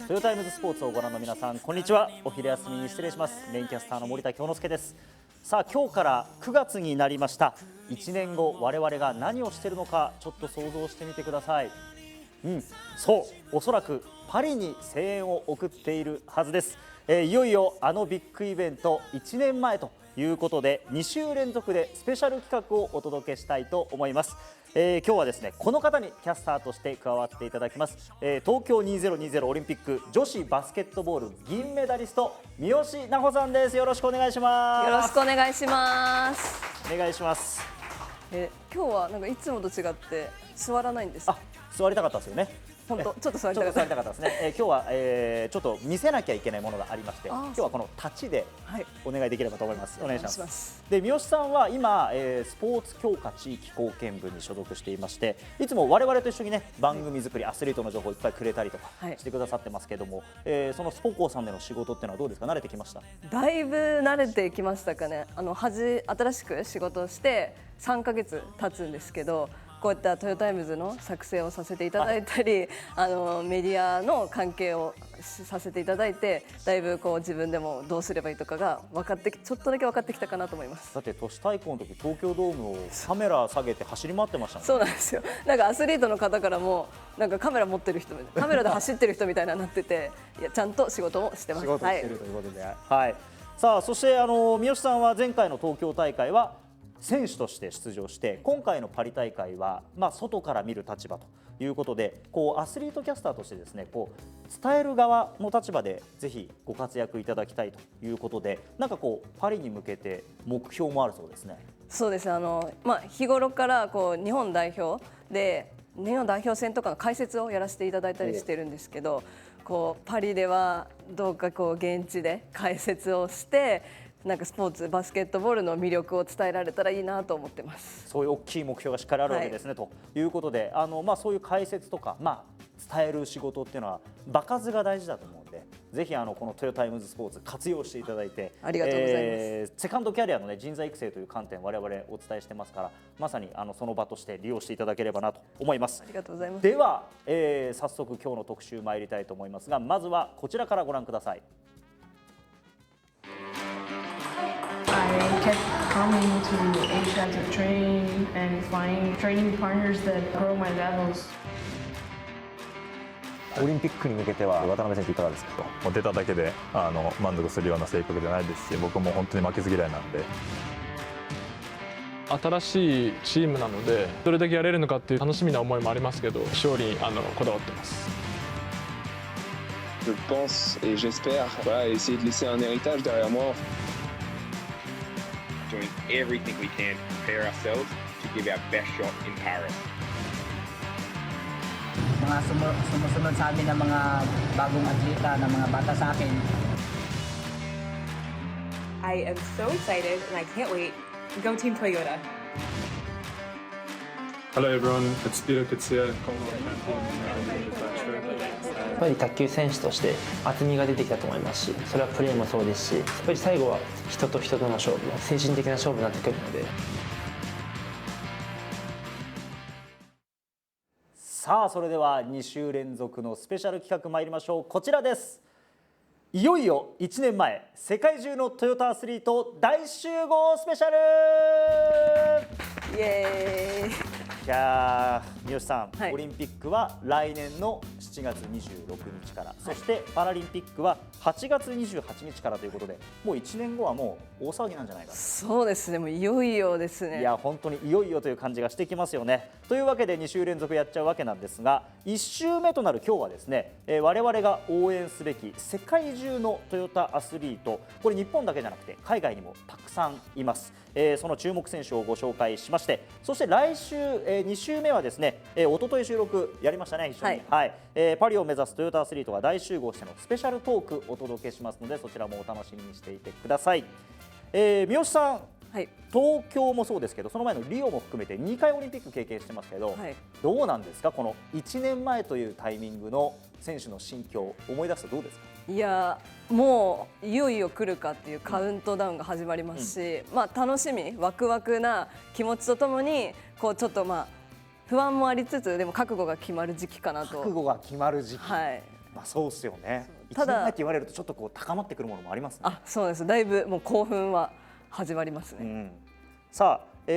トヨタイムズスポーツをご覧の皆さん、こんにちは。お昼休みに失礼します。メインキャスターの森田京之介です。さあ、今日から9月になりました。1年後我々が何をしているのか、ちょっと想像してみてください。そう、おそらくパリに声援を送っているはずです。いよいよあのビッグイベント1年前ということで、2週連続でスペシャル企画をお届けしたいと思います。今日はですね、この方にキャスターとして加わっていただきます。東京2020オリンピック女子バスケットボール銀メダリスト、三好奈穂さんです。よろしくお願いします。よろしくお願いします。お願いします。今日はなんかいつもと違って座らないんです。座りたかったですよね。本当ちょっと座りたかったですね。今日は、ちょっと見せなきゃいけないものがありまして、今日はこの立ちでお願いできればと思います。お願いします。で、三好さんは今、スポーツ強化地域貢献部に所属していまして、いつも我々と一緒にね、番組作り、アスリートの情報をいっぱいくれたりとかしてくださってますけども、そのスポコーさんでの仕事っていうのはどうですか？慣れてきました？だいぶ慣れてきましたかね。新しく仕事をして3ヶ月経つんですけど、こういったトヨタイムズの作成をさせていただいたり、メディアの関係をさせていただいて、だいぶこう自分でもどうすればいいとかがちょっとだけ分かってきたかなと思います。だって都市対抗の時、東京ドームをカメラ下げて走り回ってましたもんね。そうなんですよ。なんかアスリートの方からもなんかカメラ持ってる人、カメラで走ってる人みたいなになってて、いやちゃんと仕事もしてます。仕事してるということで、はい。さあ、そして三好さんは前回の東京大会は選手として出場して、今回のパリ大会は、外から見る立場ということで、こうアスリートキャスターとしてですね、こう伝える側の立場でぜひご活躍いただきたいということで、なんかこうパリに向けて目標もあるそうですね。そうです。日頃からこう日本代表戦とかの解説をやらせていただいたりしてるんですけど、こうパリではどうかこう現地で解説をして、なんかスポーツバスケットボールの魅力を伝えられたらいいなと思ってます。そういう大きい目標がしっかりあるわけですね、ということで、そういう解説とか、伝える仕事っていうのは場数が大事だと思うので、ぜひこのトヨタイムズスポーツ活用していただいて、ありがとうございます。セカンドキャリアの、人材育成という観点、我々お伝えしてますから、まさにその場として利用していただければなと思います。ありがとうございます。では、早速今日の特集参りたいと思いますが、まずはこちらからご覧ください。I kept coming to Asia to train and find training partners that grow my levels. オリンピックに向けては渡辺選手いかがですか？もう出ただけで満足するような性格じゃないですし、僕も本当に負けず嫌いなんで。新しいチームなので、どれだけやれるのかっていう楽しみな思いもありますけど、勝利にこだわってます。Je pense et j'espère essayer de laisser un héritage derrière moi. Doing everything we can to prepare ourselves to give our best shot in Paris. Mga sumusunod sa amin ng mga bagong atleta, ng mga bata sa akin. I am so excited and I can't wait. Go Team Toyota. Hello everyone, it's Peter Kitsia. やっぱり卓球選手として厚みが出てきたと思いますし、それはプレーもそうですし、やっぱり最後は人と人との勝負、精神的な勝負になってくるので。さあ、それでは2週連続のスペシャル企画参りましょう。こちらです。いよいよ1年前、世界中のトヨタアスリート大集合スペシャル。イエーイ。いやー、三好さん、はい、オリンピックは来年の7月26日から、そしてパラリンピックは8月28日からということで、もう1年後はもう大騒ぎなんじゃないかと。そうですね、もういよいよですね。いや、本当にいよいよという感じがしてきますよね。というわけで2週連続やっちゃうわけなんですが、1週目となる今日はですね、我々が応援すべき世界中のトヨタアスリート、これ日本だけじゃなくて海外にもたくさんいます。その注目選手をご紹介しまして、そして来週、2週目はですね、一昨日収録やりましたね、一緒に、はい、パリを目指すトヨタアスリートが大集合してのスペシャルトークお届けしますので、そちらもお楽しみにしていてください。三好さん、はい、東京もそうですけど、その前のリオも含めて2回オリンピック経験してますけど、はい、どうなんですか、この1年前というタイミングの選手の心境、思い出すとどうですか？いや、もういよいよ来るかっていうカウントダウンが始まりますし、楽しみ、ワクワクな気持ちとともにこうちょっと不安もありつつでも覚悟が決まる時期かなと。覚悟が決まる時期、はい、まあそうっすよね。ただ1年前って言われるとちょっとこう高まってくるものもありますね。あ、そうです。だいぶもう興奮は始まりますね。さあ、じ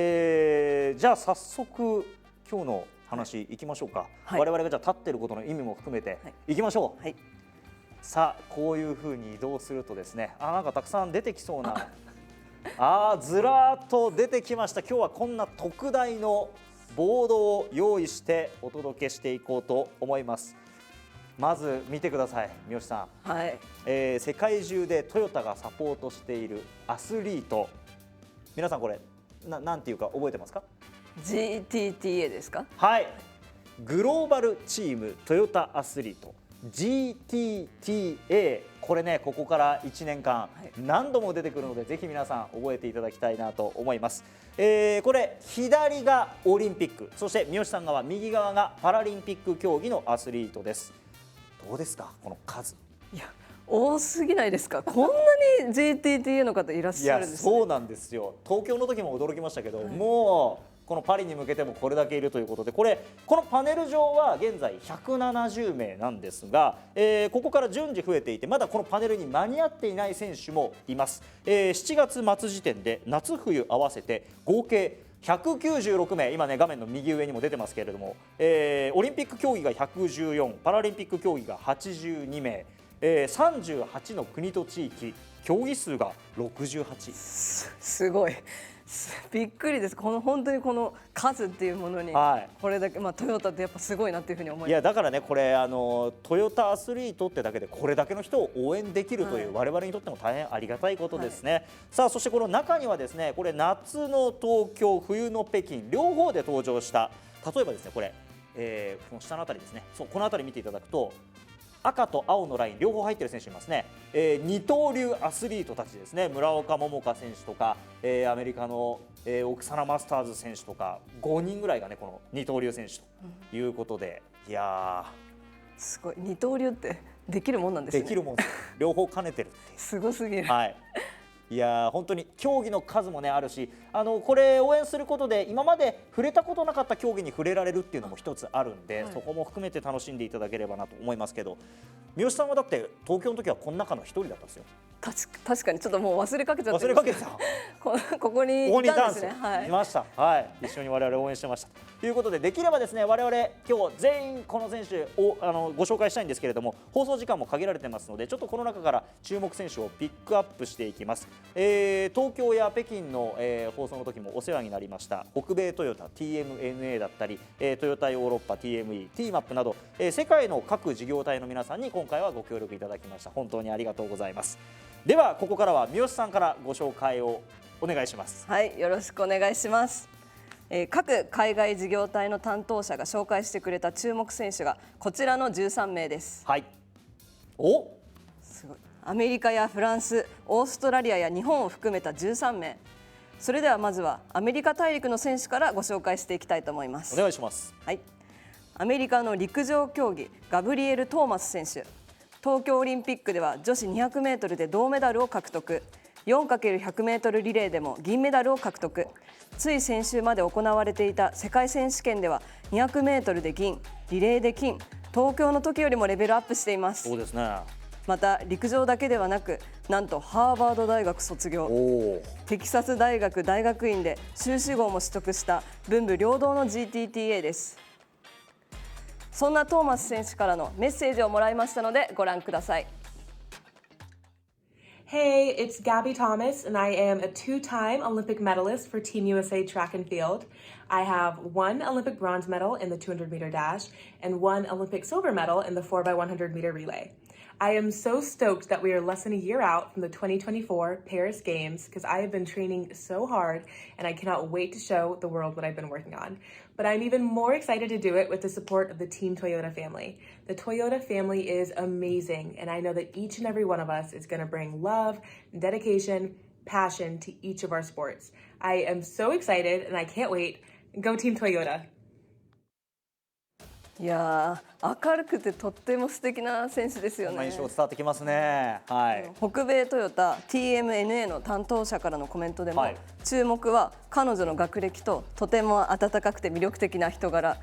ゃあ早速今日の話いきましょうか。我々がじゃあ立ってることの意味も含めていきましょう。さあこういうふうに移動するとですね、なんかたくさん出てきそうなずらーっと出てきました。今日はこんな特大のボードを用意してお届けしていこうと思います。まず見てください、三好さん。はい。世界中でトヨタがサポートしているアスリート、皆さんこれなんていうか覚えてますか？ GTTA ですか？はい、グローバルチームトヨタアスリート GTTA、 これねここから1年間何度も出てくるので、ぜひ皆さん覚えていただきたいなと思います。これ左がオリンピック、そして三好さん側右側がパラリンピック競技のアスリートです。どうですかこの数？いや多すぎないですか？こんなに GTTA の方いらっしゃるんですね。そうなんですよ。東京の時も驚きましたけど、もうこのパリに向けてもこれだけいるということで、このパネル上は現在170名なんですが、ここから順次増えていて、まだこのパネルに間に合っていない選手もいます。7月末時点で夏冬合わせて合計196名、今ね画面の右上にも出てますけれども、オリンピック競技が114、パラリンピック競技が82名、38の国と地域、競技数が68。すごい。びっくりです。本当にこの数っていうものにこれだけ、トヨタってやっぱすごいなっていうふうに思います。いやだからね、これトヨタアスリートってだけでこれだけの人を応援できるという、我々にとっても大変ありがたいことですね。さあそしてこの中にはですね、これ夏の東京、冬の北京両方で登場した、例えばですねこれ、この下のあたりですね、そうこのあたり見ていただくと赤と青のライン両方入っている選手いますね。二刀流アスリートたちですね。村岡桃佳選手とか、アメリカの、オクサナ・マスターズ選手とか5人ぐらいがねこの二刀流選手ということで、いやーすごい。二刀流ってできるもんなんですね。できるもんです。両方兼ねてるっていうすごすぎる。はい。いや本当に競技の数もねあるし、これ応援することで今まで触れたことなかった競技に触れられるっていうのも一つあるんで、そこも含めて楽しんでいただければなと思いますけど、三好さんはだって東京の時はこの中の一人だったんですよ。確かにちょっともう忘れかけちゃって。忘れかけてた。ここにいたんですね。いました。はい、一緒に我々応援してました。ということで、できればですね我々今日全員この選手をご紹介したいんですけれども、放送時間も限られてますので、ちょっとこの中から注目選手をピックアップしていきます。東京や北京の、放送の時もお世話になりました北米トヨタ TMNA だったり、トヨタヨーロッパ TME、TMAP など、世界の各事業体の皆さんに今回はご協力いただきました。本当にありがとうございます。ではここからは三好さんからご紹介をお願いします。はい、よろしくお願いします。各海外事業体の担当者が紹介してくれた注目選手がこちらの13名です。はい。すごい。アメリカやフランス、オーストラリアや日本を含めた13名。それではまずはアメリカ大陸の選手からご紹介していきたいと思います。お願いします。はい。アメリカの陸上競技ガブリエル・トーマス選手。東京オリンピックでは女子 200m で銅メダルを獲得、 4×100m リレーでも銀メダルを獲得、つい先週まで行われていた世界選手権では 200m で銀、リレーで金、東京の時よりもレベルアップしています。そうですね。また陸上だけではなく、なんとハーバード大学卒業、テキサス大学大学院で修士号も取得した文武両道の GTTA です。そんなトーマス選手からのメッセージをもらいましたのでご覧ください。 Hey, it's Gabby Thomas, and I am a two-time Olympic medalist for Team USA Track and Field. I have 1 Olympic bronze medal in the 200-meter dash and 1 Olympic silver medal in the 4x100-meter relay. I am so stoked that we are less than a year out from the 2024 Paris Games because I have been training so hard and I cannot wait to show the world what I've been working on. But I'm even more excited to do it with the support of the Team Toyota family. The Toyota family is amazing, and I know that each and every one of us is going to bring love, dedication, passion to each of our sports. I am so excited and I can't wait. Go Team Toyota! いやー、明るくてとっても素敵な選手ですよね。印象伝わってきますね。はい。北米トヨタ TMNA の担当者からのコメントでも、はい、注目は彼女の学歴ととても温かくて魅力的な人柄。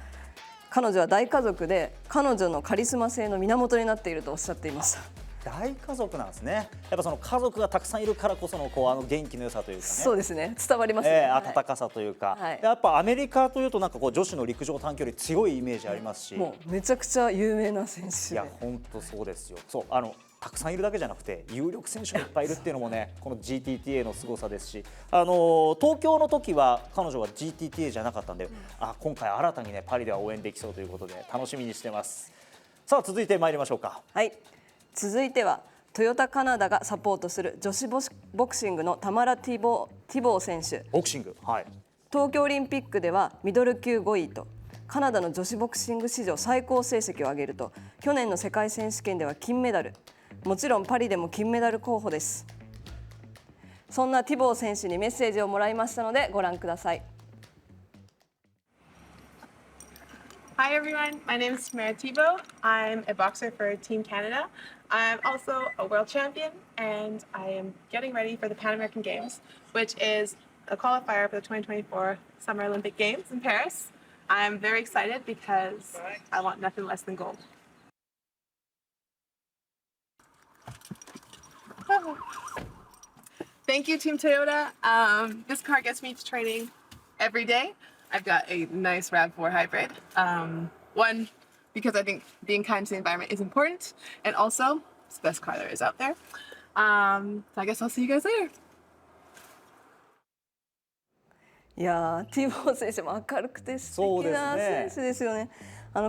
彼女は大家族で彼女のカリスマ性の源になっているとおっしゃっていました。大家族なんですね。やっぱその家族がたくさんいるからこその元気の良さというかね。そうですね。伝わりますね。温かさというか、はい、やっぱアメリカというとなんか女子の陸上短距離強いイメージありますし、もうめちゃくちゃ有名な選手。いや本当そうですよ。そうたくさんいるだけじゃなくて有力選手がいっぱいいるっていうのもねこの GTTA の凄さですし、東京の時は彼女は GTTA じゃなかったんで、今回新たにねパリでは応援できそうということで楽しみにしてます。さあ続いて参りましょうか。はい、続いてはトヨタカナダがサポートする女子ボクシングのタマラ・ティボー選手。ボクシング、はい、東京オリンピックではミドル級5位とカナダの女子ボクシング史上最高成績を挙げると、去年の世界選手権では金メダル、もちろんパリでも金メダル候補です。そんなティボー選手にメッセージをもらいましたのでご覧ください。Hi everyone, my name is Tamara Tebow. I'm a boxer for Team Canada. I'm also a world champion and I am getting ready for the Pan American Games, which is a qualifier for the 2024 Summer Olympic Games in Paris. I'm very excited because I want nothing less than gold. Thank you, Team Toyota. This car gets me to training every day. I've got a nice RAV4 hybrid. One, because I think being kind to the environment is important, and also it's the best car there is out there. So I guess I'll see you guys later. いやティボー選手も明るくて素敵な選手ですよね。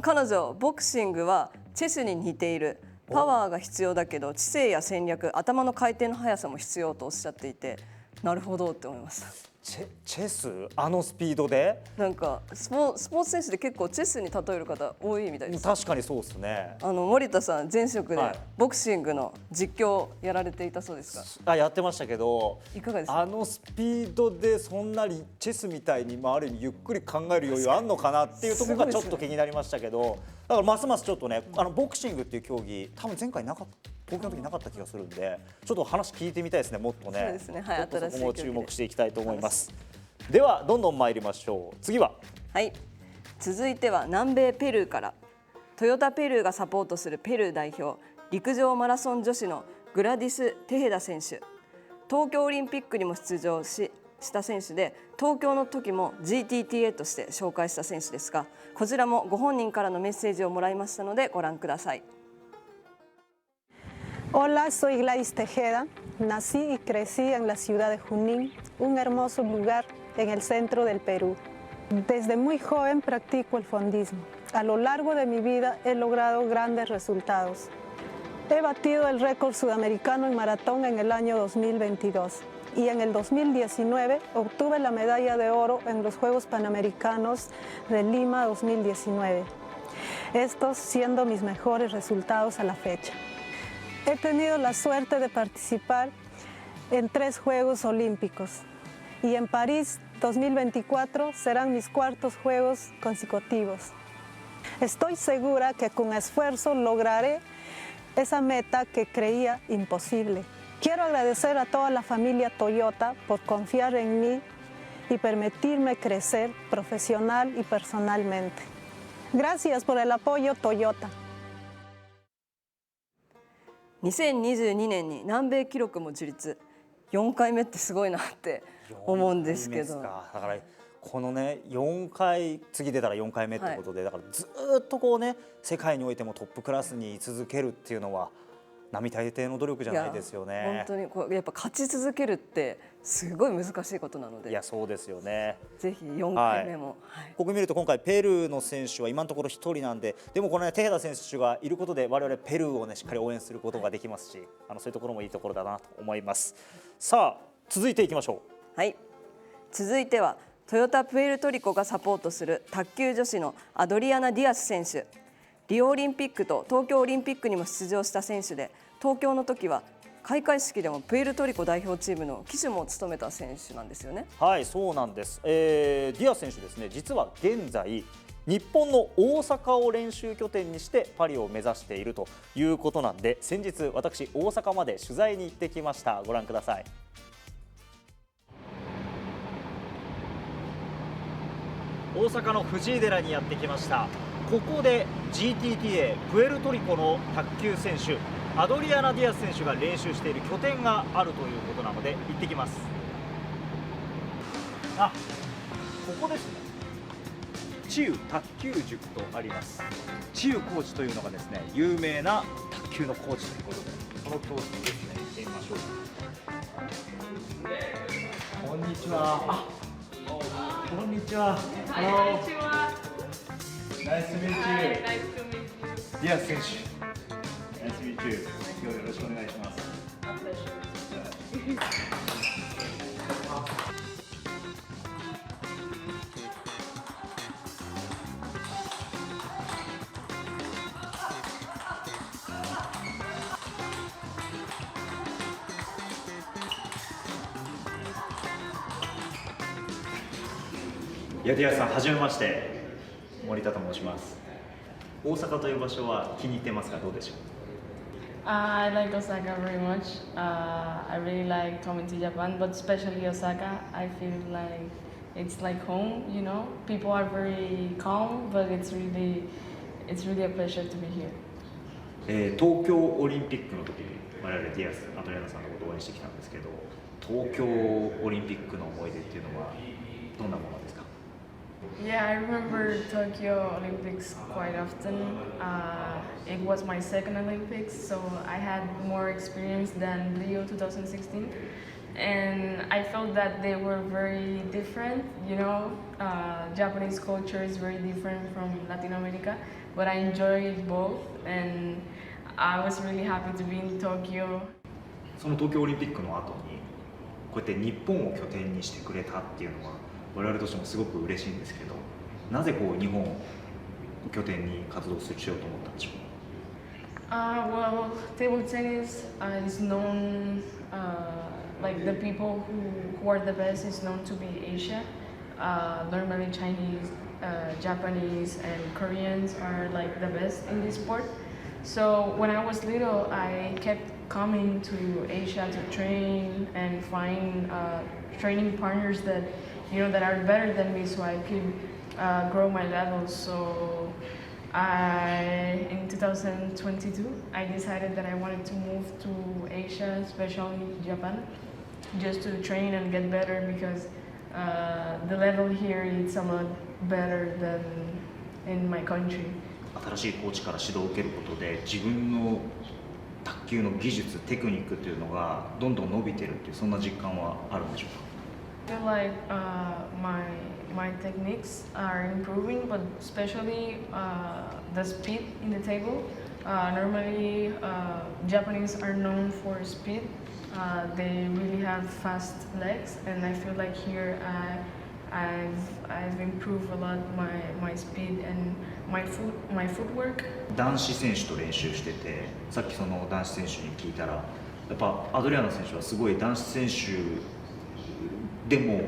彼女ボクシングはチェスに似ている。パワーが必要だけど知性や戦略、頭の回転の速さも必要とおっしゃっていて、なるほどって思いました。チェススピードでなんかスポーツ選手で結構チェスに例える方多いみたいです。確かにそうですね。森田さん前職でボクシングの実況やられていたそうですか。やってましたけど、いかがですか。スピードでそんなにチェスみたいにある意味ゆっくり考える余裕あんのかなっていうところがちょっと気になりましたけど、だからますますちょっとねボクシングっていう競技多分前回なかった。東京の時なかった気がするんで、ちょっと話聞いてみたいですね。もっとね。そうですね。はい。そこも注目していきたいと思います。ではどんどん参りましょう。次は。はい。続いては南米ペルーからトヨタペルーがサポートするペルー代表陸上マラソン女子のグラディス・テヘダ選手。東京オリンピックにも出場した選手で、東京の時も GTTA として紹介した選手ですが、こちらもご本人からのメッセージをもらいましたのでご覧ください。Hola, soy Gladys Tejeda. Nací y crecí en la ciudad de Junín, un hermoso lugar en el centro del Perú. Desde muy joven practico el fondismo. A lo largo de mi vida he logrado grandes resultados. He batido el récord sudamericano en maratón en el año 2022 y en el 2019 obtuve la medalla de oro en los Juegos Panamericanos de Lima 2019. Estos siendo mis mejores resultados a la fecha. He tenido la suerte de participar en 3 Juegos Olímpicos y en París 2024 serán mis 4th Juegos consecutivos. Estoy segura que con esfuerzo lograré esa meta que creía imposible. Quiero agradecer a toda la familia Toyota por confiar en mí y permitirme crecer profesional y personalmente. Gracias por el apoyo, Toyota. 2022年に南米記録も樹立。4回目ってすごいなって思うんですけど。だからこのね4回次出たら4回目ってことで、だからずっとこうね世界においてもトップクラスに居続けるっていうのは並大抵の努力じゃないですよね。本当にやっぱ勝ち続けるってすごい難しいことなので。いやそうですよね。ぜひ4回目も。ここ見ると今回ペルーの選手は今のところ1人なんで、でもこのねテヘダ選手がいることで我々ペルーをねしっかり応援することができますし、そういうところもいいところだなと思います。さあ続いていきましょう。はい。続いてはトヨタプエルトリコがサポートする卓球女子のアドリアナ・ディアス選手。リオオリンピックと東京オリンピックにも出場した選手で、東京の時は開会式でもプエルトリコ代表チームの旗手も務めた選手なんですよね。はい、そうなんです。ディアス選手ですね、実は現在日本の大阪を練習拠点にしてパリを目指しているということなんで、先日私大阪まで取材に行ってきました。ご覧ください。大阪の藤井寺にやってきました。ここで GTTA プエルトリコの卓球選手アドリアナ・ディアス選手が練習している拠点があるということなので行ってきます。あ、ここですね。チウ卓球塾とあります。チウコーチというのがですね、有名な卓球のコーチということで、この教室にですね、行ってみましょう。こんにちは。こんにちは。ナイスミーチュー。ディアス選手。ナイスミーチュー。今日よろしくお願いします。いや、ディアスさん、はじめまして。森田と申します。大阪という場所は気に入ってますか？どうでしょう？I like Osaka very much. I really like coming to Japan, but especially Osaka. I feel like it's like home. You know, people are very calm, but it's really a pleasure to be here. 東京オリンピックの時に我々ディアス・アドリアナさんのことを応援してきたんですけど、東京オリンピックの思い出っていうのはどんなものですか？Yeah, I remember Tokyo Olympics quite often. It was my second Olympics, so I had more experience than Rio 2016. And I felt that they were very different, you know. Japanese culture is very different from Latin America, but I enjoyed both, and I was really happy to be in Tokyo. その東京オリンピックの後にこうやって日本を拠点にしてくれたっていうのは我々としてもすごく嬉しいんですけど、なぜこう日本を拠点に活動しようと思ったんでしょうか？Well, table tennis is known, like the people who are the best is known to be Asia. Normally Chinese, Japanese and Koreans are like the best in this sport. So when I was little, I kept coming to Asia to train and find training partners that that are better than me, so I could grow my levels. So in 2022, I decided that I wanted to move to Asia, especially Japan, just to train and get better because the level here is a lot better than in my country. 新しいコーチから指導を受けることで自分の卓球の技術、テクニックというのがどんどん伸びてるっていうそんな実感はあるんでしょうかI feel like my techniques are improving, but especially the speed in the table. Normally, Japanese are known for speed. They really have fast legs, and I feel like here I've improved a lot my speed and my footwork. 男子選手と練習してて、さっきその男子選手に聞いたら、やっぱアドリアナ選手はすごい男子選手でも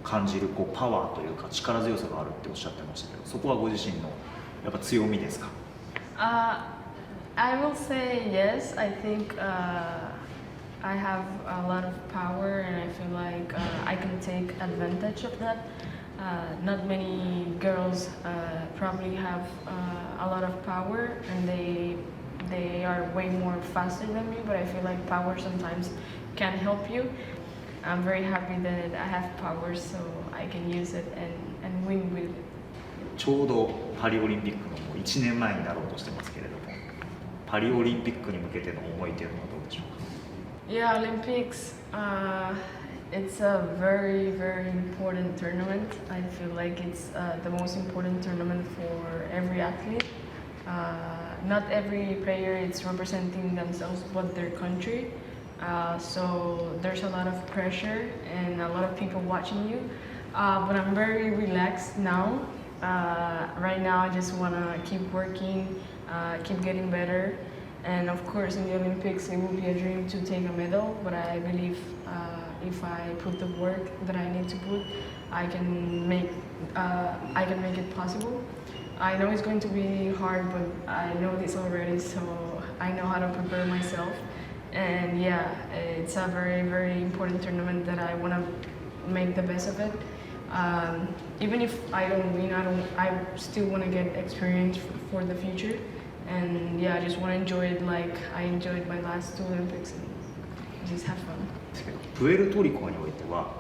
感じるこうパワーというか力強さがあるっておっしゃってましたけど、そこはご自身のやっぱ強みですか？I will say yes. I think I have a lot of power, and I feel like I can take advantage of that. Not many girls probably have a lot of power, and they are way more faster than me. But I feel like power sometimes can help you. I'm very happy that I have power, so I can use it and win with it. ちょうどパリオリンピックのもう1年前になろうとしてますけれども、パリオリンピックに向けての思いというのはどうでしょうか？Yeah, Olympics. It's a very, very important tournament. I feel like it's the most important tournament for every athlete. Not every player is representing themselves but their country. So there's a lot of pressure and a lot of people watching you. But I'm very relaxed now. Right now I just want to keep working, keep getting better. And of course in the Olympics it will be a dream to take a medal, but I believe if I put the work that I need to put, I can make it possible. I know it's going to be hard, but I know this already, so I know how to prepare myself. And yeah, it's a very, very important tournament that I want to make the best of it. Even if I don't win, I still want to get experience for the future. And yeah, I just want to enjoy it like I enjoyed my last two Olympics and just have fun. プエルトリコにおいては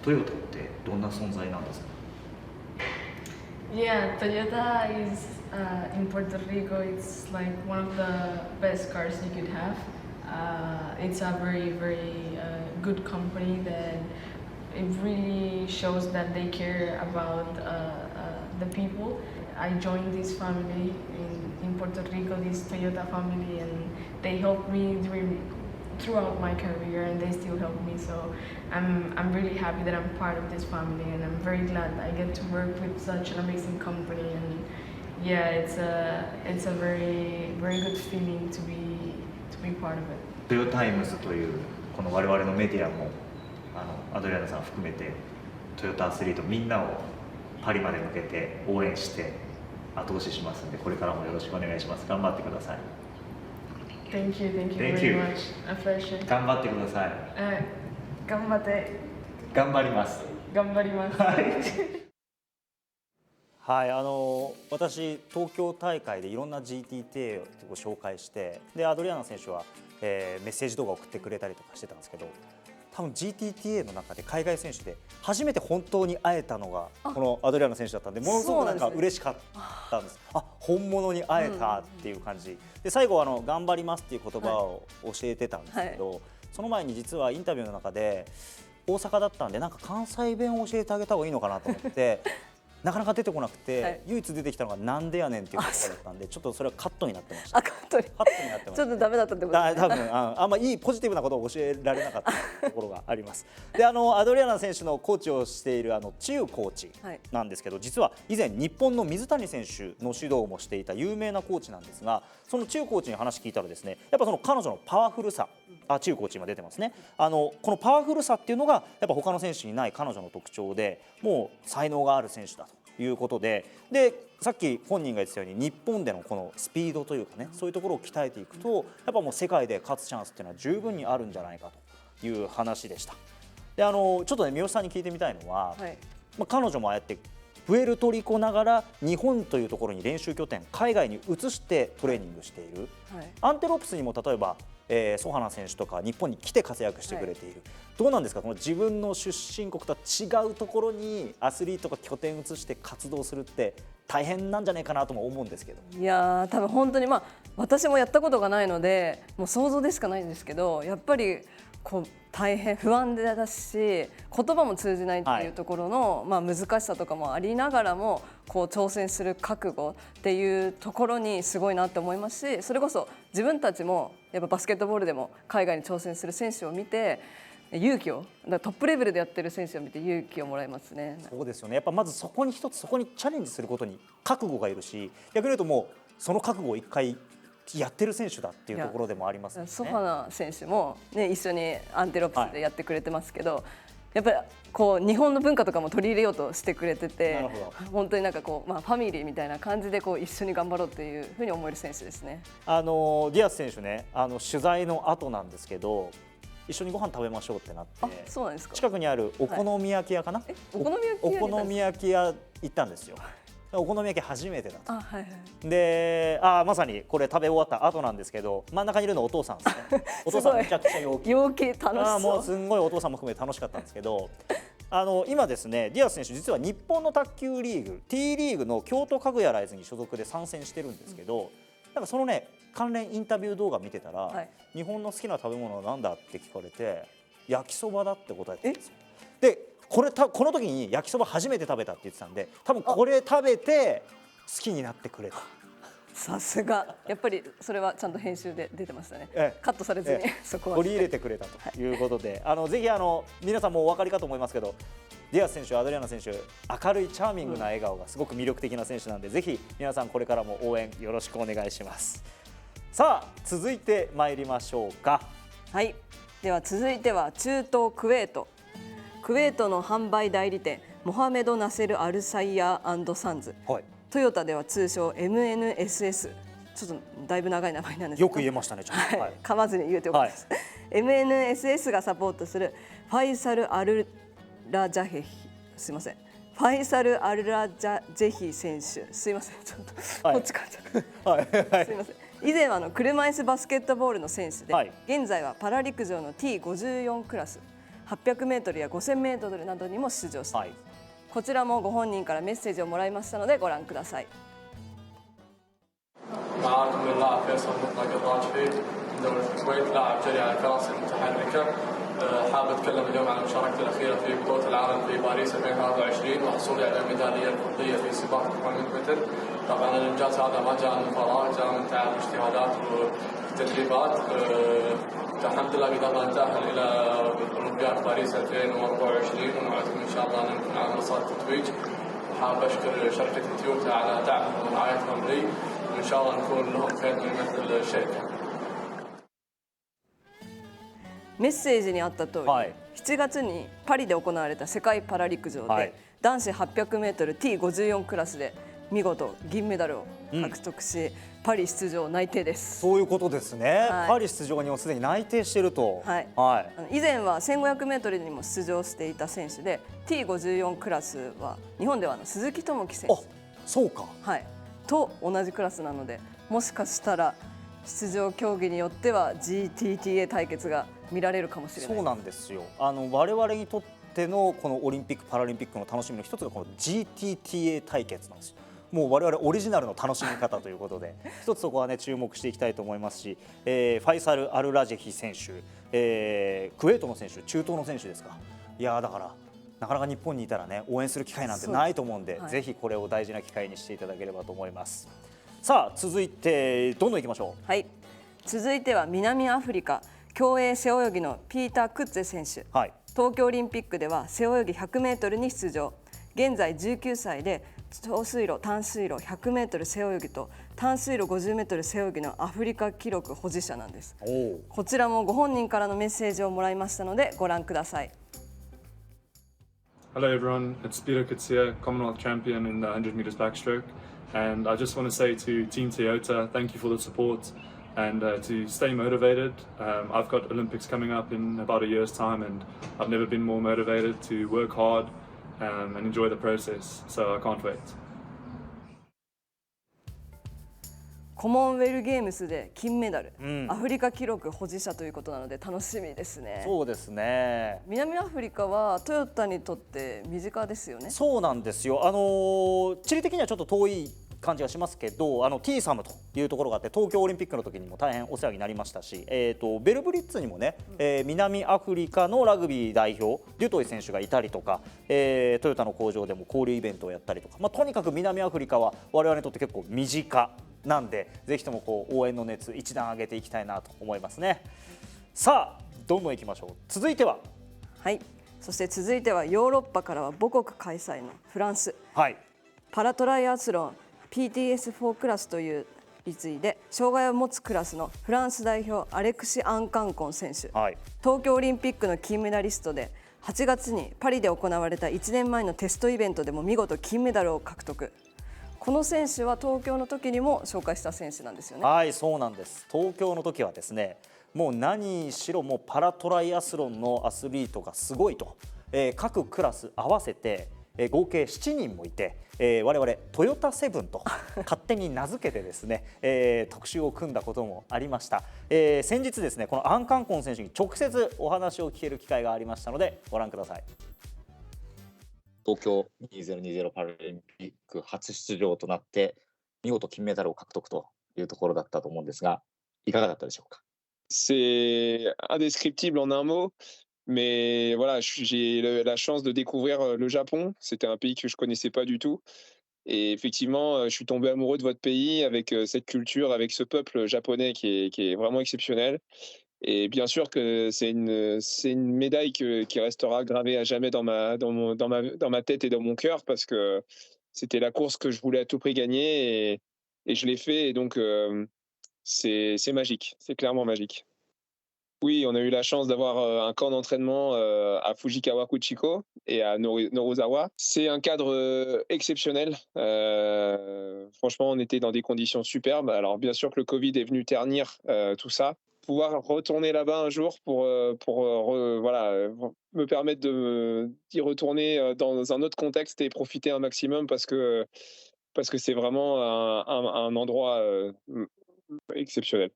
トヨタってどんな存在なんですか？ Yeah, Toyota is in Puerto Rico. It's like one of the best cars you could have. It's a very, very good company that it really shows that they care about the people. I joined this family in Puerto Rico, this Toyota family, and they helped me throughout my career, and they still help me. So I'm really happy that I'm part of this family, and I'm very glad I get to work with such an amazing company. And yeah, it's a very, very good feeling to be part of it. トヨタイムズというこの我々のメディアもアドリアナさん含めてトヨタアスリートみんなをパリまで向けて応援して後押ししますので、これからもよろしくお願いします。頑張ってください。Thank you very much. A pleasure. 頑張ってください。頑張って。頑張ります。頑張ります。はい、私東京大会でいろんな GTTA を紹介して、でアドリアーナ選手は、メッセージ動画を送ってくれたりとかしてたんですけど、多分 GTTA の中で海外選手で初めて本当に会えたのがこのアドリアーナ選手だったんで、ものすごくなんか嬉しかったんです。本物に会えたっていう感じで、最後頑張りますっていう言葉を教えてたんですけど、その前に実はインタビューの中で大阪だったんで、なんか関西弁を教えてあげた方がいいのかなと思ってなかなか出てこなくて、唯一出てきたのがなんでやねんっていう言葉だったんで、ちょっとそれはカットになってました。カットになってました。ちょっとダメだったってことですね。多分あんまいいポジティブなことを教えられなかったところがあります。でアドリアーナ選手のコーチをしているチューコーチなんですけど、実は以前日本の水谷選手の指導もしていた有名なコーチなんですが、そのチューコーチに話聞いたらですね、やっぱその彼女のパワフルさ、チューコーチ今出てますね。このパワフルさっていうのがやっぱ他の選手にない彼女の特徴で、もう才能がある選手だということで、さっき本人が言ってたように日本でのこのスピードというかね、そういうところを鍛えていくとやっぱもう世界で勝つチャンスっていうのは十分にあるんじゃないかという話でした。でちょっとね三好さんに聞いてみたいのは、彼女もああやってプエルトリコながら日本というところに練習拠点海外に移してトレーニングしている、アンテロープスにも例えばソハナ選手とか日本に来て活躍してくれている、どうなんですか、この自分の出身国とは違うところにアスリートが拠点を移して活動するって大変なんじゃないかなとも思うんですけど。いや多分本当に私もやったことがないのでもう想像でしかないんですけど、やっぱりこう大変不安だし言葉も通じないっていうところの、難しさとかもありながらもこう挑戦する覚悟っていうところにすごいなって思いますし、それこそ自分たちもやっぱバスケットボールでも海外に挑戦する選手を見て勇気を、トップレベルでやってる選手を見て勇気をもらいますね。そうですよね。やっぱまずそこにチャレンジすることに覚悟がいるし、逆に言うともうその覚悟を一回やってる選手だっていうところでもありますよね。ソハナ選手も、一緒にアンテロープスでやってくれてますけど、やっぱりこう日本の文化とかも取り入れようとしてくれてて、本当になんかこう、ファミリーみたいな感じでこう一緒に頑張ろうというふうに思える選手ですね。ディアス選手ね、取材の後なんですけど一緒にご飯食べましょうってなって、そうなんですか。近くにあるお好み焼き屋かな、お好み焼き屋行ったんですよ。お好み焼き初めてだと。でまさにこれ食べ終わった後なんですけど、真ん中にいるのお父さんですね。お父さんめちゃくちゃ陽気楽しそう。もうすんごいお父さんも含めて楽しかったんですけど、今ですねディアス選手実は日本の卓球リーグ T リーグの京都かぐやライズに所属で参戦してるんですけど、なんかそのね関連インタビュー動画見てたら、日本の好きな食べ物は何だって聞かれて焼きそばだって答えてたんですよ。でこの時に焼きそば初めて食べたって言ってたんで、多分これ食べて好きになってくれた。さすが。やっぱりそれはちゃんと編集で出てましたね。カットされずにそこは取り入れてくれたということで、ぜひ皆さんもお分かりかと思いますけど、ディアス選手、アドリアーナ選手、明るいチャーミングな笑顔がすごく魅力的な選手なんで、ぜひ皆さんこれからも応援よろしくお願いします。さあ続いて参りましょうか。はい。では続いては中東クウェート。クウェートの販売代理店モハメド・ナセル・アルサイヤーサンズ、はい、トヨタでは通称 MNSS、 ちょっとだいぶ長い名前なんですけどよく言えましたねちょっと、はい、噛まずに言うておきます、MNSS がサポートするファイサル・アルラジャヘヒ、すいません、ファイサル・アルラジャジェヒ選手、すいませんちょっと、こっちからすいません。以前は車椅子バスケットボールの選手で、現在はパラ陸上の T54 クラス、800メートルや5000メートルなどにも出場しています。こちらもご本人からメッセージをもらいましたのでご覧ください。معاكم اللاعب فيصل مطلق الراجحي من دولة الكويت، لاعب جري على الكراسي المتحركة. حاب اتكلم اليوم عن مشاركتي الاخيره في بطوله العالم في باريس 2023 وحصولي على الميداليه الفضيه في سباق 800 متر. طبعا الانجاز هذا ما جاء من فراغ، جاء من تعب واجتهادات وتدريبات. الحمد لله قدرنا نتاهل الى اولمبياد باريس 2024 ونوعدكم ان شاء الله نكون على منصات التتويج. وحاب اشكر شركه تويوتا على دعمهم ورعايتهم لي، وان شاء الله نكون لهم خدمه مثل الشركه. メッセージにあった通り、7月にパリで行われた世界パラ陸上で、男子 800m T54 クラスで見事銀メダルを獲得し、パリ出場内定です。そういうことですね、パリ出場にもすでに内定していると、以前は 1500m にも出場していた選手で T54 クラスは日本では鈴木朋樹選手、そうか、と同じクラスなので、もしかしたら出場競技によっては GTTA 対決が見られるかもしれない。そうなんですよ。我々にとってのこのオリンピック・パラリンピックの楽しみの一つがこの GTTA 対決なんですよ。もう我々オリジナルの楽しみ方ということで一つそこはね注目していきたいと思いますし、ファイサル・アルラジェヒ選手、クウェートの選手、中東の選手ですか。いやだからなかなか日本にいたらね応援する機会なんてないと思うんで、ぜひこれを大事な機会にしていただければと思います。さあ続いてどんどんいきましょう。続いては南アフリカ競泳背泳ぎのピーター・クッツェ選手、東京オリンピックでは背泳ぎ 100m に出場。現在19歳で長水路、短水路 100m 背泳ぎと短水路 50m 背泳ぎのアフリカ記録保持者なんです。こちらもご本人からのメッセージをもらいましたのでご覧ください。Hello everyone, it's Peter Kutsia, Commonwealth champion in the 100 meters backstroke, and I just want to say to Team Toyota, thank you for the support and to stay motivated. I've got Olympics coming up in about a year's time, and I've never been more motivated to work hard and enjoy the process, so I can't wait. コモンウェルゲームスで金メダル、アフリカ記録保持者ということなので楽しみですね。そうですね。南アフリカはトヨタにとって身近ですよね。そうなんですよ。地理的にはちょっと遠い感じがしますけど、T サムというところがあって東京オリンピックの時にも大変お世話になりましたし、ベルブリッツにもね、南アフリカのラグビー代表デュトイ選手がいたりとか、トヨタの工場でも交流イベントをやったりとか、とにかく南アフリカは我々にとって結構身近なんで、ぜひとも応援の熱一段上げていきたいなと思いますね。さあどんどんいきましょう。続いては、そして続いてはヨーロッパからは母国開催のフランス、パラトライアスロンPTS4 クラスという立位で障害を持つクラスのフランス代表アレクシ・アンカンコン選手、東京オリンピックの金メダリストで8月にパリで行われた1年前のテストイベントでも見事金メダルを獲得。この選手は東京の時にも紹介した選手なんですよね。はい、そうなんです。東京の時はですね、もう何しろもうパラトライアスロンのアスリートがすごいと、各クラス合わせて合計7人もいて、我々トヨタセブンと勝手に名付けてですね、特集を組んだこともありました。先日ですね、このアンカンコン選手に直接お話を聞ける機会がありましたのでご覧ください。東京2020パラリンピック初出場となって見事金メダルを獲得というところだったと思うんですが、いかがだったでしょうか。C'est indescriptible en un mot. Mais voilà, j'ai la chance de découvrir le Japon. C'était un pays que je connaissais pas du tout. Et effectivement, je suis tombé amoureux de votre pays, avec cette culture, avec ce peuple japonais qui est vraiment exceptionnel. Et bien sûr que c'est une médaille qui restera gravée à jamais dans ma tête et dans mon cœur, parce que c'était la course que je voulais à tout prix gagner, et je l'ai fait. Et donc, c'est magique. C'est clairement magique. Oui, on a eu la chance d'avoir un camp d'entraînement à Fujikawa Kuchiko et à Norozawa. C'est un cadre exceptionnel. Franchement, on était dans des conditions superbes. Alors bien sûr que le Covid est venu ternir tout ça. Pouvoir retourner là-bas un jour voilà, me permettre d'y retourner dans un autre contexte et profiter un maximum parce que c'est vraiment un endroit exceptionnel.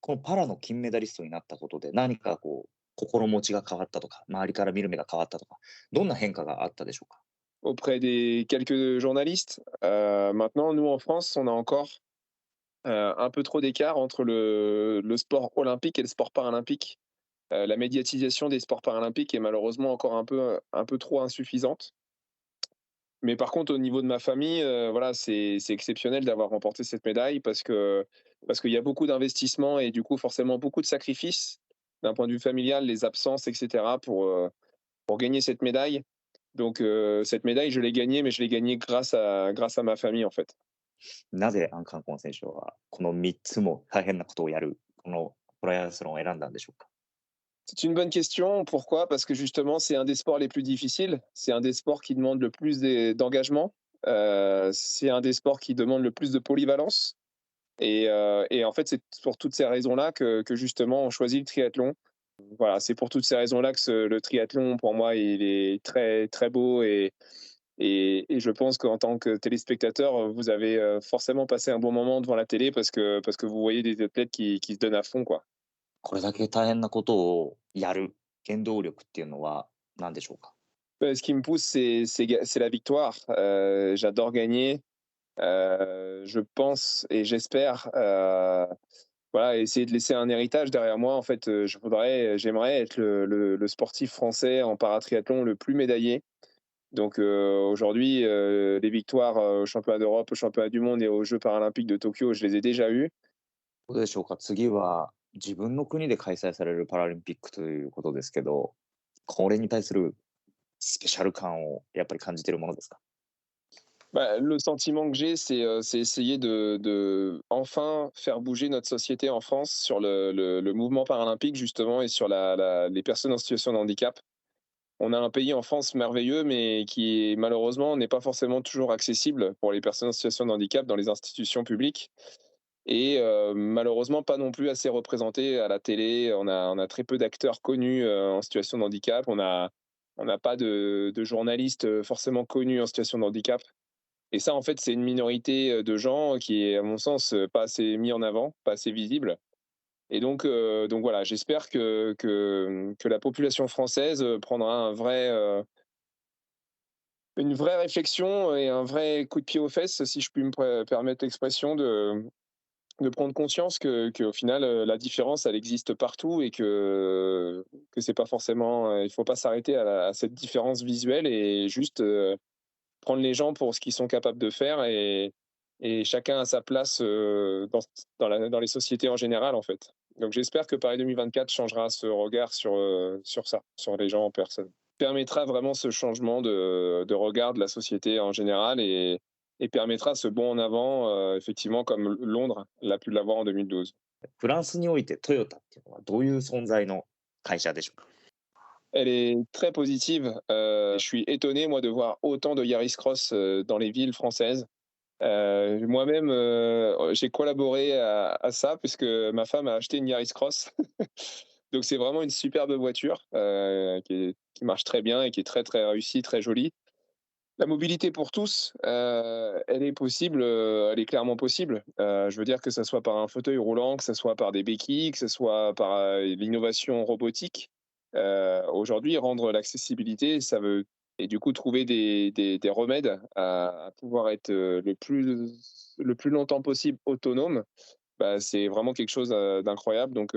このパラの金メダリストになったことで、何かこう、心持ちが変わったとか、周りから見る目が変わったとか、どんな変化があったでしょうか？ Auprès des quelques journalistes. Maintenant, nous en France, on a encore un peu trop d'écart entre le sport olympique et le sport paralympique. La médiatisation des sports paralympiques est malheureusement encore un peu trop insuffisante. Mais par contre, au niveau de ma famille, voilà, c'est exceptionnel d'avoir remporté cette médaille parce qu'il y a beaucoup d'investissements et du coup, forcément, beaucoup de sacrifices d'un point de vue familial, les absences, etc., pour gagner cette médaille. Donc, cette médaille, je l'ai gagnée, mais je l'ai gagnée grâce à ma famille, en fait. なぜアンカンコン選手はこの3つも大変なことをやる、このトライアスロンを選んだんでしょうか？ C'est une bonne question. Pourquoi? Parce que justement, c'est un des sports les plus difficiles. C'est un des sports qui demande le plus d'engagement. C'est un des sports qui demande le plus de polyvalence. Et en fait, c'est pour toutes ces raisons-là que justement, on choisit le triathlon. Voilà, c'est pour toutes ces raisons-là que le triathlon, pour moi, il est très, très beau. Et je pense qu'en tant que téléspectateur, vous avez forcément passé un bon moment devant la télé parce que vous voyez des athlètes qui se donnent à fond, quoi. これだけ大変なことをやる原動力っていうのは何でしょうか？ Ce qui me pousse, c'est la victoire. J'adore gagner. Je pense et j'espère voilà, essayer de laisser un héritage derrière moi. En fait, j'aimerais être le sportif français en paratriathlon le plus médaillé. Donc aujourd'hui, les victoires aux championnats d'Europe, aux championnats du monde et aux Jeux paralympiques de Tokyo, je les ai déjà eues. どうでしょうか？次は自分の国で開催されるパラリンピックということですけど、これに対するスペシャル感をやっぱり感じているものですか？ Bah, le sentiment que j'ai, c'est essayer de enfin faire bouger notre société en France sur le mouvement paralympique justement et sur les personnes en situation de handicap. On a un pays en France merveilleux, mais qui malheureusement n'est pas forcément toujours accessible pour les personnes en situation de handicap dans les institutions publiques. Et malheureusement pas non plus assez représenté à la télé. On a très peu d'acteurs connus en situation de handicap. On n'a pas de journalistes forcément connus en situation de handicap. Et ça, en fait, c'est une minorité de gens qui est, à mon sens, pas assez mis en avant, pas assez visible. Et donc voilà, j'espère que la population française prendra une vraie réflexion et un vrai coup de pied aux fesses, si je puis me permettre l'expression, de prendre conscience qu'au final, la différence, elle existe partout et que c'est pas forcément, il faut pas s'arrêter à cette différence visuelle et juste prendre les gens pour ce qu'ils sont capables de faire et chacun a sa place dans les sociétés en général, en fait. Donc j'espère que Paris 2024 changera ce regard sur ça, sur les gens en personne. Permettra vraiment ce changement de regard de la société en général et permettra ce bond en avant, effectivement, comme Londres l'a pu l'avoir en 2012. フランスにおいてトヨタっていうのはどういう存在の会社でしょうか？ Elle est très positive. Je suis étonné, moi, de voir autant de Yaris Cross dans les villes françaises. Moi-même, j'ai collaboré à ça puisque ma femme a acheté une Yaris Cross. Donc c'est vraiment une superbe voiture qui marche très bien et qui est très très réussie, très jolie. La mobilité pour tous, elle est possible, elle est clairement possible. Je veux dire que ça soit par un fauteuil roulant, que ça soit par des béquilles, que ce soit par l'innovation robotique. Aujourd'hui, rendre l'accessibilité, ça veut et du coup trouver des remèdes à pouvoir être le plus longtemps possible autonome, bah, c'est vraiment quelque chose d'incroyable. Donc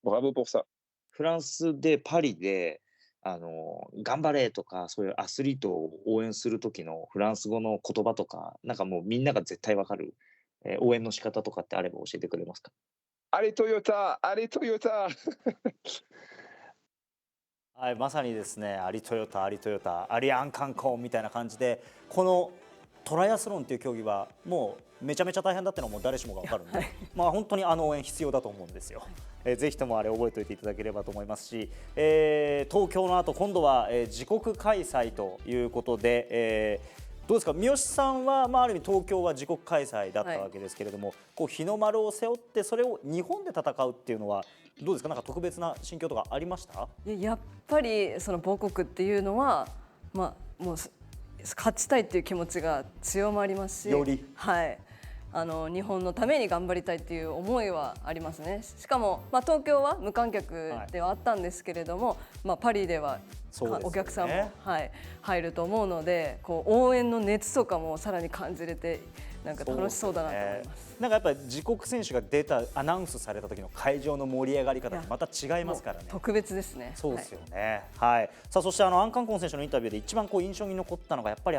bravo pour ça. フランスでパリで頑張れとかそういうアスリートを応援する時のフランス語の言葉とか、なんかもうみんなが絶対わかる、応援の仕方とかってあれば教えてくれますか？ Allez Toyota! Allez Toyota! はい、まさにですね、アリトヨタ、アリトヨタ、アリアンカンコンみたいな感じで、このトライアスロンっていう競技はもうめちゃめちゃ大変だってのはもう誰しもが分かるんで、まあ本当に応援必要だと思うんですよ。ぜひともあれ覚えておいていただければと思いますし、東京の後今度は、自国開催ということで、どうですか、三好さんは、ある意味東京は自国開催だったわけですけれども、こう日の丸を背負ってそれを日本で戦うっていうのはどうですか、なんか特別な心境とかありました？やっぱりその母国っていうのは、もう勝ちたいっていう気持ちが強まりますし、より、はい、日本のために頑張りたいっていう思いはありますね。しかも、東京は無観客ではあったんですけれども、パリではお客さんも、入ると思うので、こう応援の熱とかもさらに感じれて、なんか楽しそうだなと思います。なんかやっぱり自国選手が出たアナウンスされた時の会場の盛り上がり方ってまた違いますからね。特別ですね。そうですよね。はい。さあそしてアンカンコン選手のインタビューで一番こう印象に残ったのがやっぱり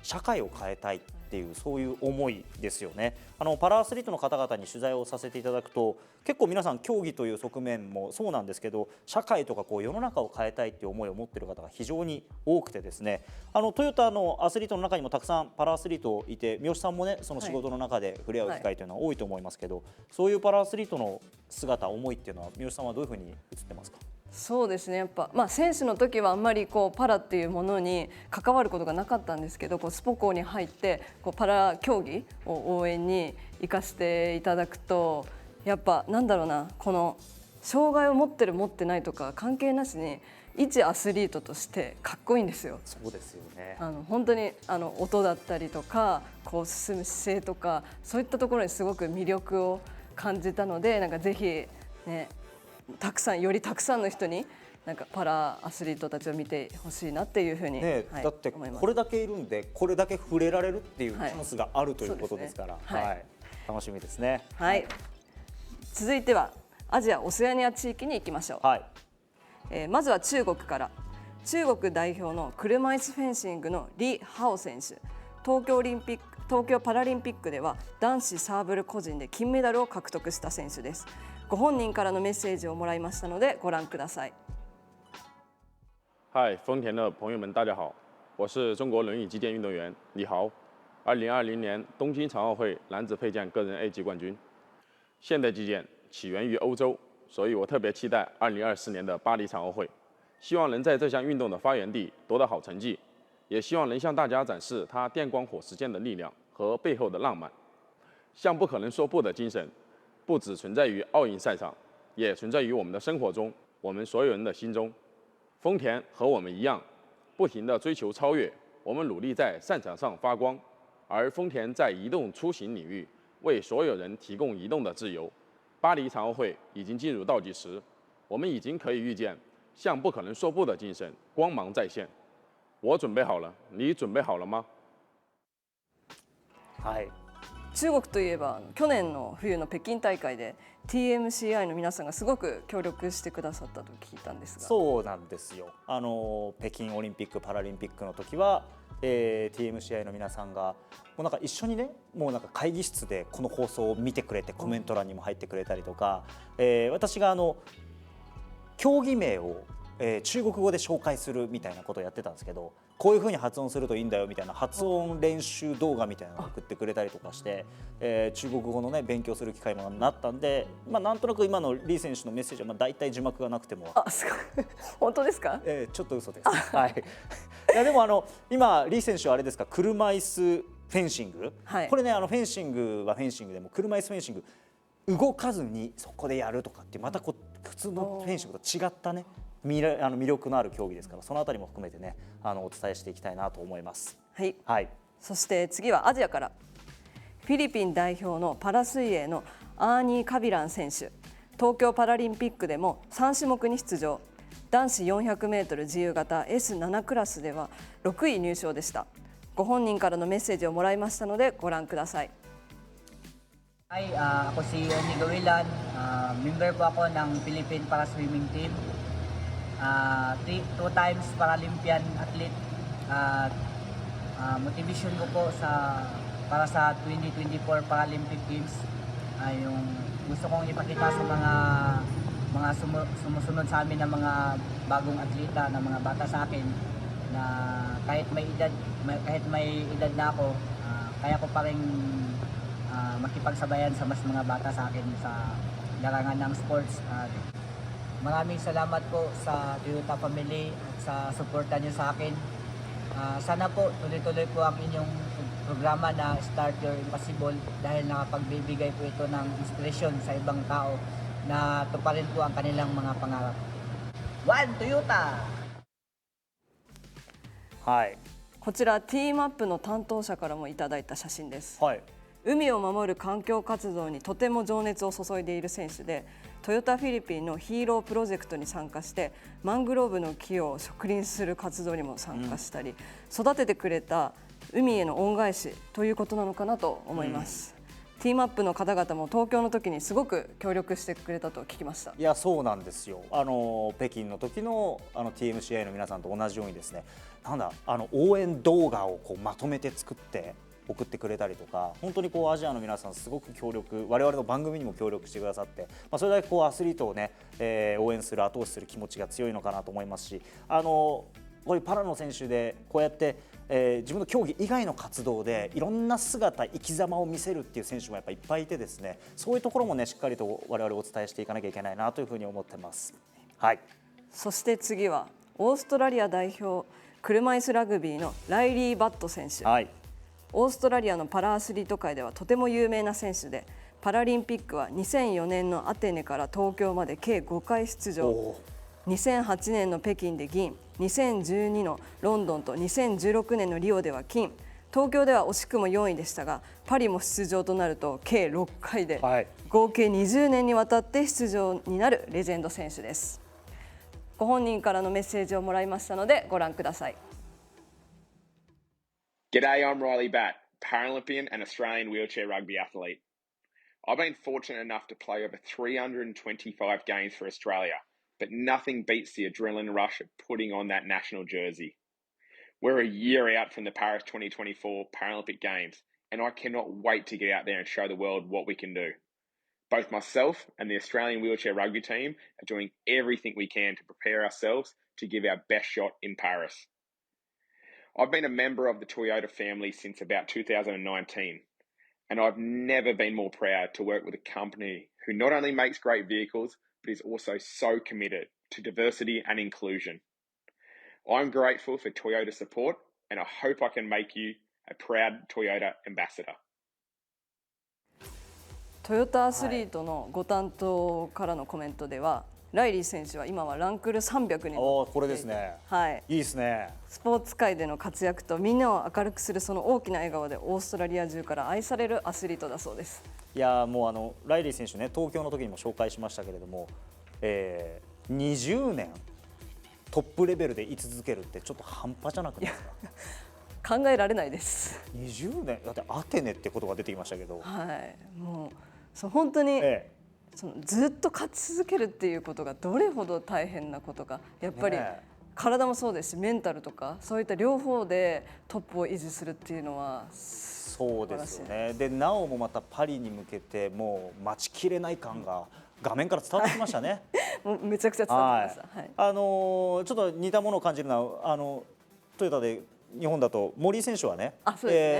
社会を変えたいっていうそういう思いですよね。パラアスリートの方々に取材をさせていただくと結構皆さん競技という側面もそうなんですけど社会とかこう世の中を変えたいっていう思いを持っている方が非常に多くてですね、トヨタのアスリートの中にもたくさんパラアスリートいて三好さんもねその仕事の中で触れ合う機会というのは多いと思いますけど、そういうパラアスリートの姿思いっていうのは三好さんはどういうふうに映ってますか？そうですね、やっぱ、選手の時はあんまりこうパラっていうものに関わることがなかったんですけど、スポ校に入ってパラ競技を応援に行かせていただくと、やっぱなんだろうな、この障害を持ってる持ってないとか関係なしに一アスリートとしてかっこいいんですよ。そうですよね。本当に音だったりとかこう進む姿勢とかそういったところにすごく魅力を感じたので、なんかぜひねよりたくさんの人になんかパラアスリートたちを見てほしいなっていうふうに、だってこれだけいるんでこれだけ触れられるっていうチャンスがあるということですから、楽しみですね。はい、続いてはアジア・オセアニア地域に行きましょう。まずは中国から。中国代表の車椅子フェンシングの李ハ選手、東京パラリンピックでは男子サーブル個人で金メダルを獲得した選手です。ご本人からのメッセージをもらいましたのでご覧ください。嗨，丰田的朋友们，大家好，我是中国轮椅击剑运动员李豪，2020年东京残奥会男子佩剑个人 A 级冠军。现代击剑起源于欧洲，所以我特别期待2024年的巴黎残奥会，希望能在这项运动的发源地夺得好成绩，也希望能向大家展示它电光火石间的力量和背后的浪漫。向不可能说不的精神。不只存在于奥运赛场，也存在于我们的生活中，我们所有人的心中。丰田和我们一样，不停地追求超越，我们努力在赛场上发光，而丰田在移动出行领域为所有人提供移动的自由。巴黎残奥会已经进入倒计时，我们已经可以预见向不可能说不的精神光芒再现。我准备好了，你准备好了吗？はい。中国といえば去年の冬の北京大会で TMCI の皆さんがすごく協力してくださったと聞いたんですが。そうなんですよ。北京オリンピック・パラリンピックの時は、TMCI の皆さんがもうなんか一緒にね、もうなんか会議室でこの放送を見てくれてコメント欄にも入ってくれたりとか、私が競技名を中国語で紹介するみたいなことをやってたんですけど、こういう風に発音するといいんだよみたいな発音練習動画みたいなのを送ってくれたりとかして、中国語のね勉強する機会もなったんで、なんとなく今の李選手のメッセージは大体字幕がなくても、すごい本当ですか？ちょっと嘘です。はい。いやでも今李選手はあれですか、車椅子フェンシング、これねフェンシングはフェンシングでも車椅子フェンシング動かずにそこでやるとかってまた普通のフェンシングと違ったね。魅力のある競技ですから、そのあたりも含めてねお伝えしていきたいなと思います。はい、そして次はアジアから。フィリピン代表のパラ水泳のアーニー・カビラン選手、東京パラリンピックでも3種目に出場。男子 400m 自由形 S7 クラスでは6位入賞でした。ご本人からのメッセージをもらいましたのでご覧ください。Hi, ako si Ernie Gawilan. Member po ako ng Philippine Para Swimming Team. Two times Paralympian athlete. Motivation ko po para sa 2024 Paralympic Games yung gusto kong ipakita sa mga sumusunod sa amin na mga bagong atleta, na mga bata sa akin, na kahit may edad na ako, kaya ko pa rin makipagsabayan sa mas mga bata sa akin sa larangan ng sports. Maraming salamat po sa Toyota family at sa suporta niyo sa akin. Sana po tuloy-tuloy po ang inyong programa na Start Your Impossible dahil nakapagbibigay po ito ng inspirasyon sa ibang tao na tuparin po ang kanilang mga pangarap. One Toyota! はい。こちらティーマップの担当者からもいただいた写真です。はい。海を守る環境活動にとても情熱を注いでいる選手で、トヨタフィリピンのヒーロープロジェクトに参加してマングローブの木を植林する活動にも参加したり、育ててくれた海への恩返しということなのかなと思います。ティーマップの方々も東京の時にすごく協力してくれたと聞きました。いやそうなんですよ。北京の時のTMCI の皆さんと同じようにですね、なんだ応援動画をこうまとめて作って送ってくれたりとか、本当にこうアジアの皆さんすごく協力、我々の番組にも協力してくださって、それだけこうアスリートをね、応援する後押しする気持ちが強いのかなと思いますし、こういうパラの選手でこうやって、自分の競技以外の活動でいろんな姿、生き様を見せるっていう選手もやっぱいっぱいいてですね、そういうところもねしっかりと我々お伝えしていかなきゃいけないなというふうに思ってます。はい。そして次はオーストラリア代表車椅子ラグビーのライリー・バット選手。はい。オーストラリアのパラアスリート界ではとても有名な選手で、パラリンピックは2004年のアテネから東京まで計5回出場。2008年の北京で銀、2012のロンドンと2016年のリオでは金、東京では惜しくも4位でしたが、パリも出場となると計6回で、合計20年にわたって出場になるレジェンド選手です。ご本人からのメッセージをもらいましたのでご覧ください。G'day, I'm Riley Batt, Paralympian and Australian wheelchair rugby athlete. I've been fortunate enough to play over 325 games for Australia, but nothing beats the adrenaline rush of putting on that national jersey. We're a year out from the Paris 2024 Paralympic Games, and I cannot wait to get out there and show the world what we can do. Both myself and the Australian wheelchair rugby team are doing everything we can to prepare ourselves to give our best shot in Paris. I've been a member of the Toyota family since about 2019, and I've never been more proud to work with a company who not only makes great vehicles, but is also so committed to diversity and inclusion. I'm grateful for Toyota support, and I hope I can make you a proud Toyota ambassador. トヨタアスリートのご担当からのコメントでは、ライリー選手は今はランクル300に乗っていて、これですね。はい。いいですね。スポーツ界での活躍とみんなを明るくするその大きな笑顔でオーストラリア中から愛されるアスリートだそうです。いやもうライリー選手ね、東京の時にも紹介しましたけれども、20年トップレベルで居続けるってちょっと半端じゃなくないですか。考えられないです。20年だってアテネって言葉が出てきましたけど、はい、もう本当に、そのずっと勝ち続けるっていうことがどれほど大変なことか、やっぱり体もそうですしメンタルとかそういった両方でトップを維持するっていうのはそうですよね。でなおもまたパリに向けてもう待ちきれない感が画面から伝わってきましたね。もうめちゃくちゃ伝わってきました。はい、ちょっと似たものを感じるのはトヨタで日本だと森井選手はね、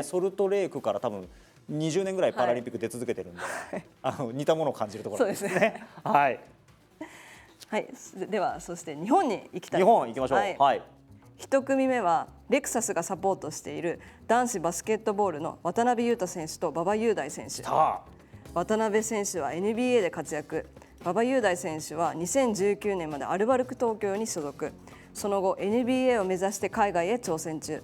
ソルトレークから多分20年ぐらいパラリンピック出続けてるんで、似たものを感じるところですね。はい。はい。ではそして日本に行きたい。日本行きましょう。はい。一組目はレクサスがサポートしている男子バスケットボールの渡辺裕太選手と馬場雄大選手。渡辺選手は NBA で活躍。馬場雄大選手は2019年までアルバルク東京に所属。その後 NBA を目指して海外へ挑戦中。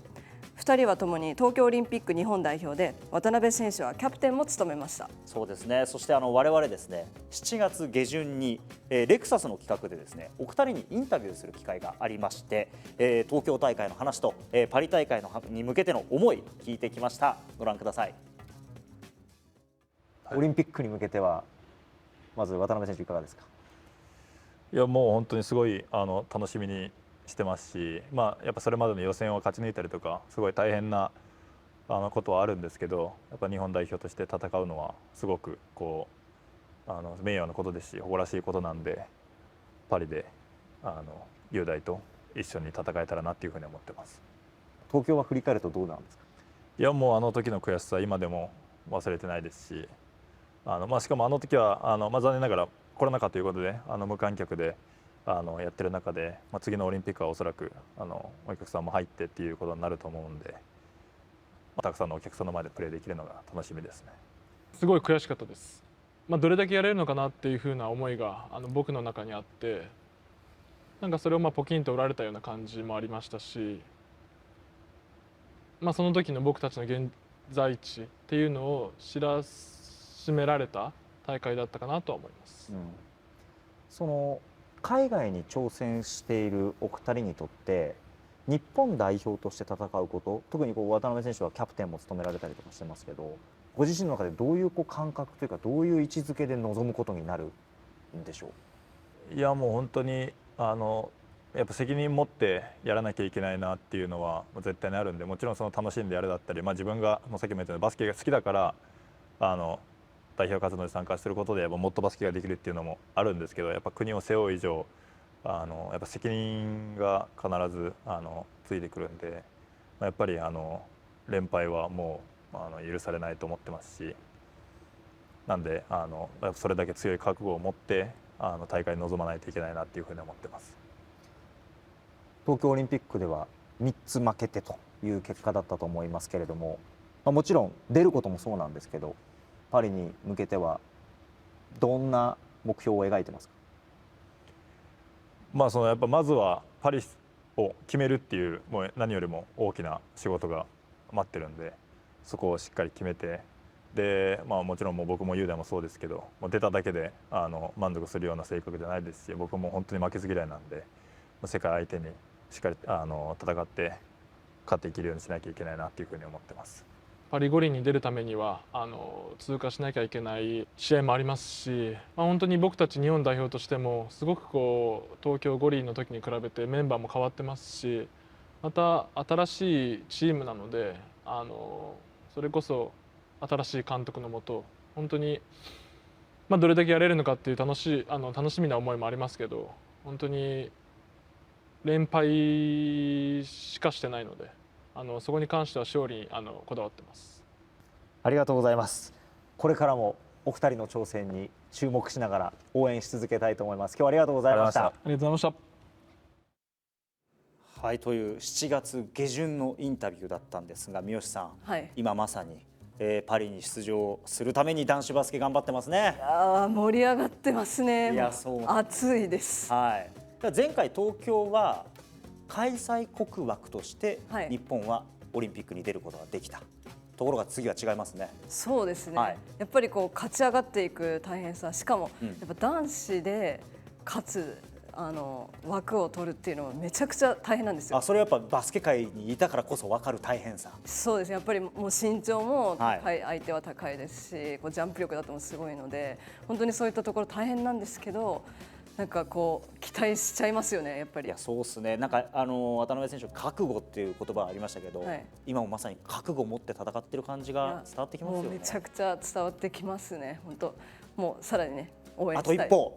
2人はともに東京オリンピック日本代表で、渡辺選手はキャプテンも務めました。そうですね。そして我々ですね、7月下旬にレクサスの企画でですね、お二人にインタビューする機会がありまして、東京大会の話とパリ大会に向けての思い聞いてきました。ご覧ください。オリンピックに向けてはまず渡辺選手いかがですか。いやもう本当にすごい楽しみにしてますし、やっぱそれまでの予選を勝ち抜いたりとかすごい大変なことはあるんですけど、やっぱ日本代表として戦うのはすごくこう名誉なことですし誇らしいことなんで、パリで雄大と一緒に戦えたらなっていうふうに思ってます。東京は振り返るとどうなんですか。いやもう時の悔しさ今でも忘れてないですし、しかもあの時は残念ながらコロナ禍ということで無観客でやってる中で、次のオリンピックはおそらくお客さんも入ってっていうことになると思うんで、たくさんのお客さんの前でプレーできるのが楽しみですね。すごい悔しかったです。どれだけやれるのかなっていう風な思いが僕の中にあって、なんかそれをポキンと折られたような感じもありましたし、その時の僕たちの現在地っていうのを知らしめられた大会だったかなとは思います。その海外に挑戦しているお二人にとって日本代表として戦うこと、特に渡辺選手はキャプテンも務められたりとかしてますけど、ご自身の中でどういう感覚というか、どういう位置づけで臨むことになるんでしょう？いやもう本当にやっぱ責任持ってやらなきゃいけないなっていうのは絶対にあるんで、もちろんその楽しんでやるだったり、自分がさっきも言ったようにバスケが好きだから代表活動に参加することでもっとバスケができるっていうのもあるんですけど、やっぱ国を背負う以上やっぱ責任が必ずついてくるんで、やっぱり連敗はもう許されないと思ってますし、なんでそれだけ強い覚悟を持って大会に臨まないといけないなっていうふうに思ってます。東京オリンピックでは3つ負けてという結果だったと思いますけれども、もちろん出ることもそうなんですけど、パリに向けてはどんな目標を描いてますか？やっぱまずはパリを決めるっていう、もう何よりも大きな仕事が待ってるんで、そこをしっかり決めて、で、もちろんもう僕も雄大もそうですけど、出ただけで満足するような性格じゃないですし、僕も本当に負けず嫌いなんで、世界相手にしっかり戦って勝っていけるようにしなきゃいけないなっていうふうに思ってます。パリ五輪に出るためには通過しなきゃいけない試合もありますし、本当に僕たち日本代表としてもすごく東京五輪の時に比べてメンバーも変わってますし、また新しいチームなのでそれこそ新しい監督のもと、本当にどれだけやれるのかっていう楽しみな思いもありますけど、本当に連敗しかしてないので、そこに関しては勝利にこだわってます。ありがとうございます。これからもお二人の挑戦に注目しながら応援し続けたいと思います。今日はありがとうございました。ありがとうございました。はい、という7月下旬のインタビューだったんですが、三好さん、今まさに、パリに出場するために男子バスケ頑張ってますね。盛り上がってますね。いや、そう暑いです。はい。前回東京は開催国枠として日本はオリンピックに出ることができた。ところが次は違いますね。そうですね。やっぱり勝ち上がっていく大変さ、しかもやっぱ男子で勝つ枠を取るっていうのはめちゃくちゃ大変なんですよ。それはやっぱバスケ界にいたからこそ分かる大変さ。そうですね。やっぱりもう身長も高い、相手は高いですし、ジャンプ力だともすごいので、本当にそういったところ大変なんですけど、なんか期待しちゃいますよね、やっぱり。いや、そうですね。なんか渡辺選手、覚悟っていう言葉がありましたけど、今もまさに覚悟を持って戦ってる感じが伝わってきますよね。めちゃくちゃ伝わってきますね。本当、もうさらにね、応援したい。あと一歩、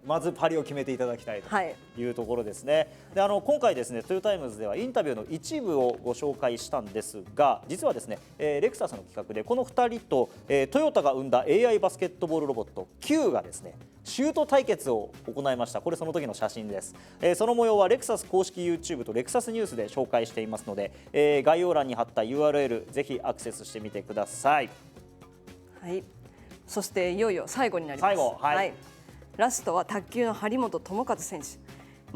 まずパリを決めていただきたいというところですね。で、今回ですね、トヨタイムズではインタビューの一部をご紹介したんですが、実はですね、レクサスの企画でこの2人と、トヨタが生んだ AI バスケットボールロボット Q がですね、シュート対決を行いました。これその時の写真です。その模様はレクサス公式 YouTube とレクサスニュースで紹介していますので、概要欄に貼った URL ぜひアクセスしてみてください。はい。そしていよいよ最後になります。最後、ラストは卓球の張本智和選手。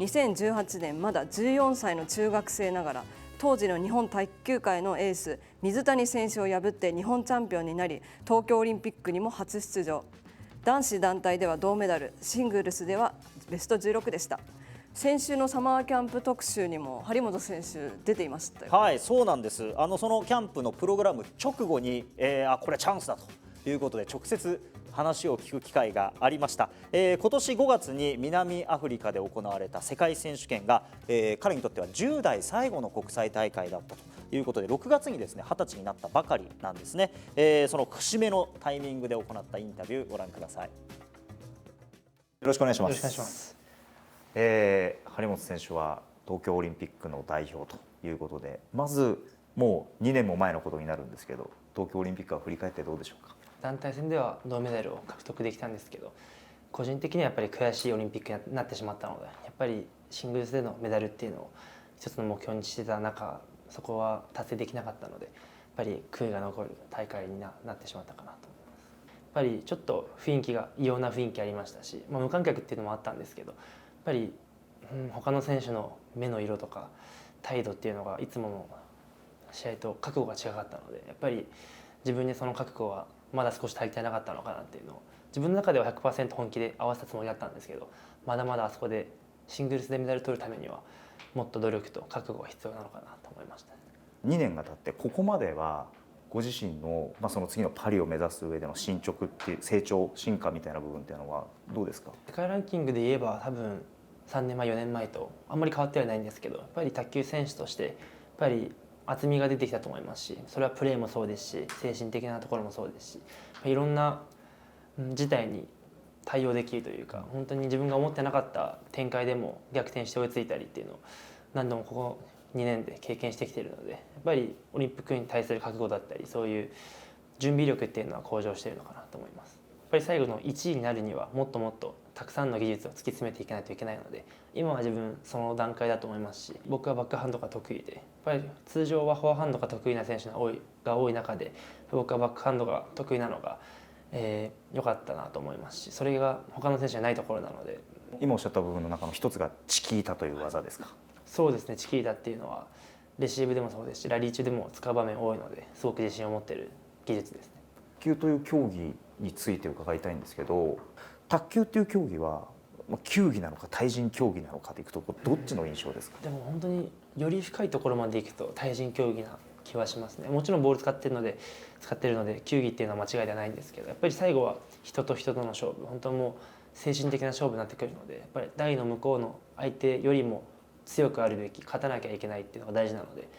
2018年まだ14歳の中学生ながら、当時の日本卓球界のエース水谷選手を破って日本チャンピオンになり、東京オリンピックにも初出場。男子団体では銅メダル、シングルスではベスト16でした。先週のサマーキャンプ特集にも張本選手出ていましたよ。はい、そうなんです。そのキャンプのプログラム直後に、これはチャンスだということで直接話を聞く機会がありました。今年5月に南アフリカで行われた世界選手権が、彼にとっては10代最後の国際大会だったということで、6月にですね20歳になったばかりなんですね。その節目のタイミングで行ったインタビューご覧ください。よろしくお願いします。よろしくお願いします。張本選手は東京オリンピックの代表ということで、まずもう2年も前のことになるんですけど、東京オリンピックは振り返ってどうでしょうか？団体戦では銅メダルを獲得できたんですけど、個人的にはやっぱり悔しいオリンピックになってしまったので、やっぱりシングルスでのメダルっていうのを一つの目標にしてた中、そこは達成できなかったので、やっぱり悔いが残る大会になってしまったかなと思います。やっぱりちょっと雰囲気が異様な雰囲気ありましたし、無観客っていうのもあったんですけど、やっぱり、他の選手の目の色とか態度っていうのがいつもの試合と覚悟が違かったので、やっぱり自分にその覚悟はまだ少し足りてなかったのかなっていうのを、自分の中では 100% 本気で合わせたつもりだったんですけど、まだまだあそこでシングルスでメダル取るためにはもっと努力と覚悟が必要なのかなと思いました。2年が経ってここまではご自身の、その次のパリを目指す上での進捗っていう成長進化みたいな部分っていうのはどうですか？世界ランキングで言えば多分3年前4年前とあんまり変わってはないんですけど、やっぱり卓球選手としてやっぱり厚みが出てきたと思いますし、それはプレーもそうですし精神的なところもそうですし、いろんな事態に対応できるというか、本当に自分が思ってなかった展開でも逆転して追いついたりっていうのを何度もここ2年で経験してきているので、やっぱりオリンピックに対する覚悟だったりそういう準備力っていうのは向上しているのかなと思います。やっぱり最後の1位になるにはもっともっとたくさんの技術を突き詰めていかないといけないので、今は自分その段階だと思いますし、僕はバックハンドが得意で、やっぱり通常はフォアハンドが得意な選手が多い中で、僕はバックハンドが得意なのが良かったなと思いますし、それが他の選手じゃないところなので。今おっしゃった部分の中の一つがチキータという技ですか？そうですね、チキータっていうのはレシーブでもそうですし、ラリー中でも使う場面多いので、すごく自信を持っている技術ですね。卓球という競技について伺いたいんですけど、卓球っていう競技は球技なのか対人競技なのかでいくとどっちの印象ですか？でも本当により深いところまでいくと対人競技な気はしますね。もちろんボール使ってるので球技っていうのは間違いではないんですけど、やっぱり最後は人と人との勝負、本当もう精神的な勝負になってくるので、やっぱり台の向こうの相手よりも強くあるべき、勝たなきゃいけないっていうのが大事なので。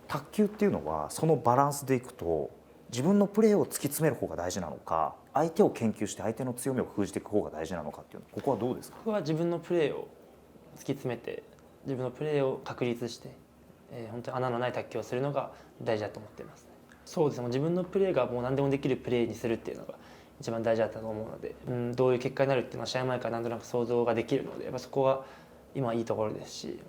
卓球っていうのはそのバランスでいくと自分のプレーを突き詰める方が大事なのか、相手を研究して相手の強みを封じていく方が大事なのかっていうの、ここはどうですか？僕は自分のプレーを突き詰めて自分のプレーを確立して、本当に穴のない卓球をするのが大事だと思っています、ね。そうですね、自分のプレーがもう何でもできるプレーにするっていうのが一番大事だったと思うので、どういう結果になるっていうのは試合前からなんとなく想像ができるので、やっぱそこは今いいところですし、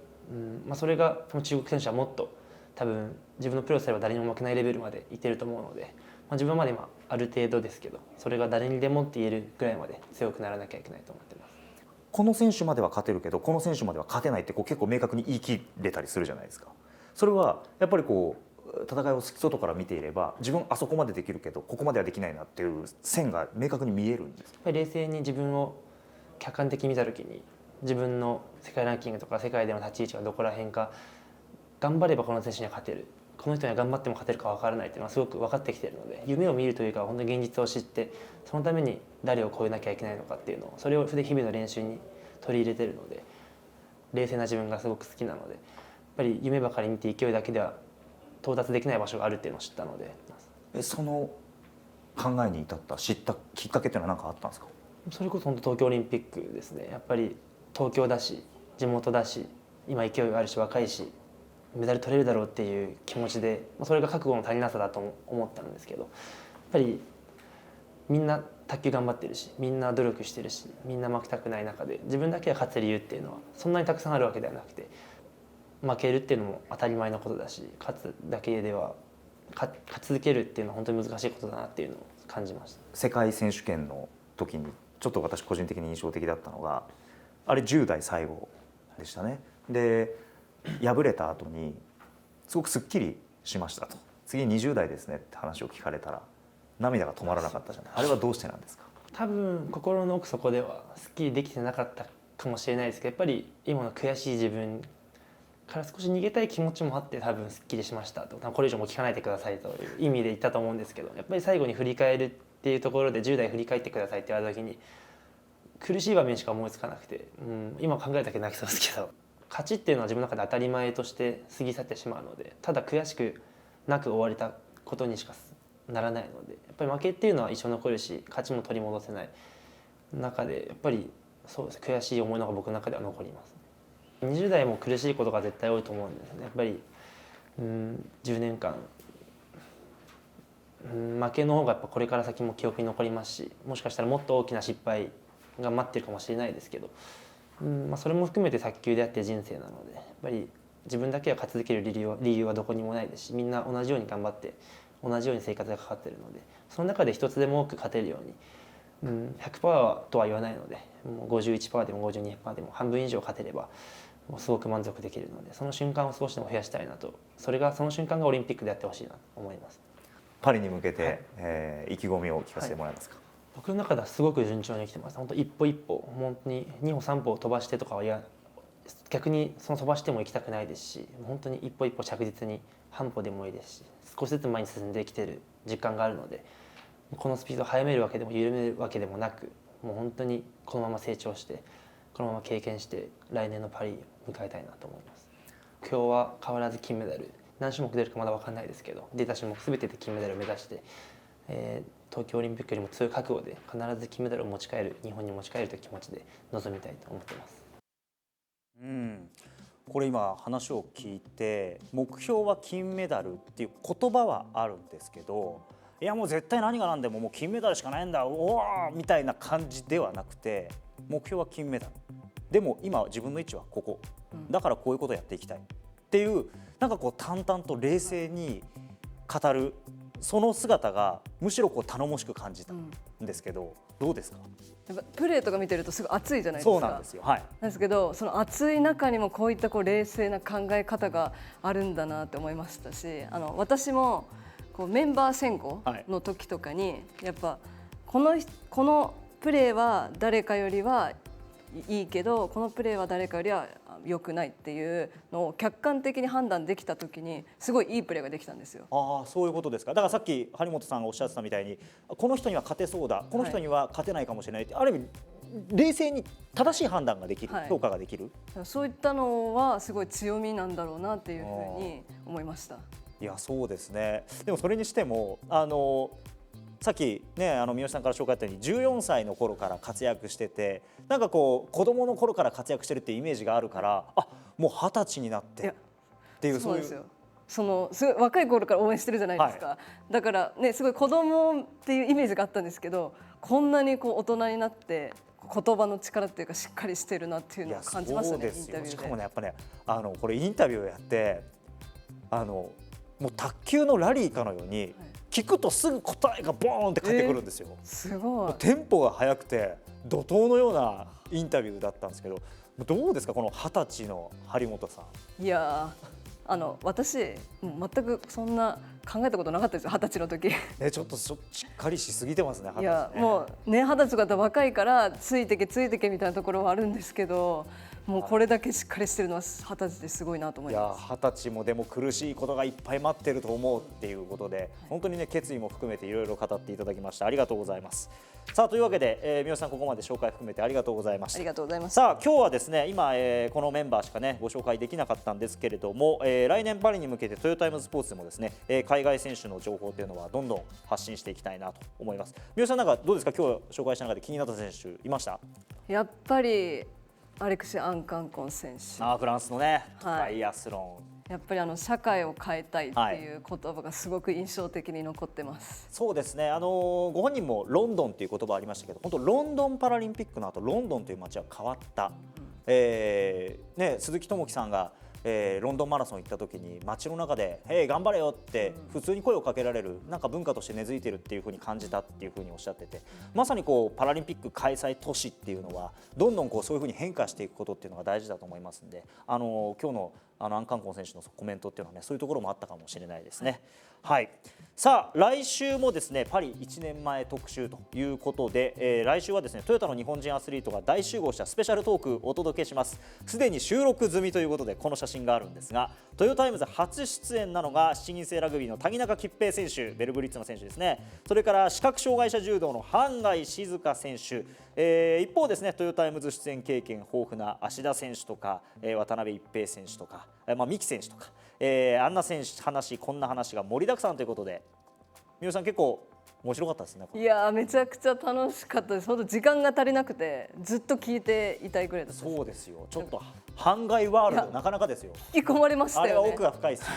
それが中国選手はもっと多分自分のプレーをすれば誰にも負けないレベルまでいってると思うので、自分まで今ある程度ですけど、それが誰にでもって言えるぐらいまで強くならなきゃいけないと思ってます。この選手までは勝てるけどこの選手までは勝てないって結構明確に言い切れたりするじゃないですか。それはやっぱり戦いを外から見ていれば自分あそこまでできるけどここまではできないなっていう線が明確に見えるんですか？やっぱり冷静に自分を客観的に見た時に、自分の世界ランキングとか世界での立ち位置がどこら辺か、頑張ればこの選手には勝てる、この人には頑張っても勝てるか分からないっていうのはすごく分かってきているので、夢を見るというか本当に現実を知って、そのために誰を超えなきゃいけないのかっていうのを、それを日々の練習に取り入れているので、冷静な自分がすごく好きなので、やっぱり夢ばかり見て勢いだけでは到達できない場所があるっていうのを知ったので。その考えに至った知ったきっかけっていうのは何かあったんですか？それこそ本当東京オリンピックですね。やっぱり東京だし地元だし今勢いがあるし若いしメダル取れるだろうっていう気持ちで、それが覚悟の足りなさだと思ったんですけど、やっぱりみんな卓球頑張ってるしみんな努力してるしみんな負けたくない中で自分だけが勝つ理由っていうのはそんなにたくさんあるわけではなくて、負けるっていうのも当たり前のことだし勝つだけでは勝ち続けるっていうのは本当に難しいことだなっていうのを感じました。世界選手権の時にちょっと私個人的に印象的だったのが、あれ10代最後でしたね。で敗れた後にすごくすっきりしましたと、次20代ですねって話を聞かれたら涙が止まらなかったじゃない。あれはどうしてなんですか？多分心の奥底ではすっきりできてなかったかもしれないですけど、やっぱり今の悔しい自分から少し逃げたい気持ちもあって多分すっきりしましたと、これ以上も聞かないでくださいという意味で言ったと思うんですけど、やっぱり最後に振り返るっていうところで10代振り返ってくださいって言われた時に苦しい場面しか思いつかなくて、今考えただけ泣きそうですけど、勝ちっていうのは自分の中で当たり前として過ぎ去ってしまうので、ただ悔しくなく終われたことにしかならないので、やっぱり負けっていうのは一生残るし勝ちも取り戻せない中で、やっぱりそうです、悔しい思いの方が僕の中では残ります。20代も苦しいことが絶対多いと思うんですね。やっぱり10年間、負けの方がやっぱこれから先も記憶に残りますし、もしかしたらもっと大きな失敗が待ってるかもしれないですけど、それも含めて卓球であって人生なので、やっぱり自分だけが勝ち続ける理由はどこにもないですし、みんな同じように頑張って同じように生活がかかっているので、その中で一つでも多く勝てるように、100% とは言わないので、もう 51% でも 52% でも半分以上勝てればもうすごく満足できるので、その瞬間を少しでも増やしたいなと、その瞬間がオリンピックでやってほしいなと思います。パリに向けて、意気込みを聞かせてもらえますか。僕の中ではすごく順調に来てます。本当一歩一歩、本当に2歩3歩飛ばしてとかは逆にその飛ばしても行きたくないですし、本当に一歩一歩着実に半歩でもいいですし、少しずつ前に進んできてる実感があるので、このスピードを速めるわけでも緩めるわけでもなく、もう本当にこのまま成長してこのまま経験して来年のパリを迎えたいなと思います。今日は変わらず金メダル、何種目出るかまだ分かんないですけど、出た種目全てで金メダルを目指して、東京オリンピックよりも強い覚悟で必ず金メダルを持ち帰る、日本に持ち帰るという気持ちで臨みたいと思っています。これ今話を聞いて、目標は金メダルっていう言葉はあるんですけど、いやもう絶対何が何でももう金メダルしかないんだ、おーみたいな感じではなくて、目標は金メダルでも今自分の位置はここだからこういうことをやっていきたいっていう、なんかこう淡々と冷静に語るその姿がむしろこう頼もしく感じたんですけど、どうですか？やっぱプレーとか見てるとすごい熱いじゃないですか。そうなんですよ、はい。なんですけど、その熱い中にもこういったこう冷静な考え方があるんだなって思いましたし、私もこうメンバー選考の時とかに、やっぱこのプレーは誰かよりはいいけど、このプレーは誰かよりは良くないっていうのを客観的に判断できた時に、すごいいいプレーができたんですよ。ああ、そういうことですか。だからさっき張本さんがおっしゃってたみたいに、この人には勝てそうだ、この人には勝てないかもしれないって、ある意味冷静に正しい判断ができる、評価ができる、そういったのはすごい強みなんだろうなっていうふうに思いました。いや、そうですね。でもそれにしてもさっきね、三好さんから紹介あったように14歳の頃から活躍してて、なんかこう子供の頃から活躍してるっていうイメージがあるから、あ、もう20歳になってっていう、そうですよ。すごい若い頃から応援してるじゃないですか、はい、だからね、すごい子供っていうイメージがあったんですけど、こんなにこう大人になって言葉の力っていうかしっかりしてるなっていうのを感じましたね、インタビューで。しかもね、やっぱね、これインタビューをやってもう卓球のラリーかのように、はい、聞くとすぐ答えがボーンって返ってくるんですよ。すごい。テンポが速くて怒涛のようなインタビューだったんですけど、どうですか、この20歳の張本さん。いや私もう全くそんな考えたことなかったですよ、20歳の時。ちょっとしっかりしすぎてますね。いや、もうね、20歳が若いからついてけみたいなところはあるんですけど、もうこれだけしっかりしてるのは20歳ですごいなと思います。いや、20歳もでも苦しいことがいっぱい待ってると思うっていうことで、本当にね、決意も含めていろいろ語っていただきました。ありがとうございます。さあ、というわけで、三好さん、ここまで紹介含めてありがとうございました。ありがとうございます。さあ、今日はですね、今、このメンバーしかねご紹介できなかったんですけれども、来年パリに向けてトヨタイムズスポーツでもですね、海外選手の情報というのはどんどん発信していきたいなと思います。三好さん、なんかどうですか、今日紹介した中で気になった選手いました？やっぱりアレクシ・アンカンコン選手、フランスのね、バイアスロン。やっぱり社会を変えたいっていう言葉がすごく印象的に残ってます。そうですね、ご本人もロンドンという言葉ありましたけど、本当ロンドンパラリンピックの後、ロンドンという街は変わった、鈴木智樹さんが、ロンドンマラソン行った時に街の中で「へい頑張れよ」って普通に声をかけられる、なんか文化として根付いてるっていう風に感じたっていう風におっしゃってて、まさにこうパラリンピック開催都市っていうのはどんどんこうそういう風に変化していくことっていうのが大事だと思いますんで、今日のアンカンコン選手のコメントっていうのはね、そういうところもあったかもしれないですね。はい、さあ来週もですね、パリ1年前特集ということで、来週はですね、トヨタの日本人アスリートが大集合したスペシャルトークをお届けします。すでに収録済みということでこの写真があるんですが、トヨタイムズ初出演なのが7人制ラグビーの谷中吉平選手、ベルブリッツの選手ですね。それから視覚障害者柔道の半谷静香選手、一方ですね、トヨタイムズ出演経験豊富な芦田選手とか、渡辺一平選手とか、三木選手とか、あんな選手話、こんな話が盛りだくさんということで、三好さん、結構面白かったですね。いやーめちゃくちゃ楽しかったです。本当時間が足りなくてずっと聞いていたいぐらいだったです。そうですよ。ちょっと半外ワールドなかなかですよ。引き込まれましたよね。あれは奥が深いですよ。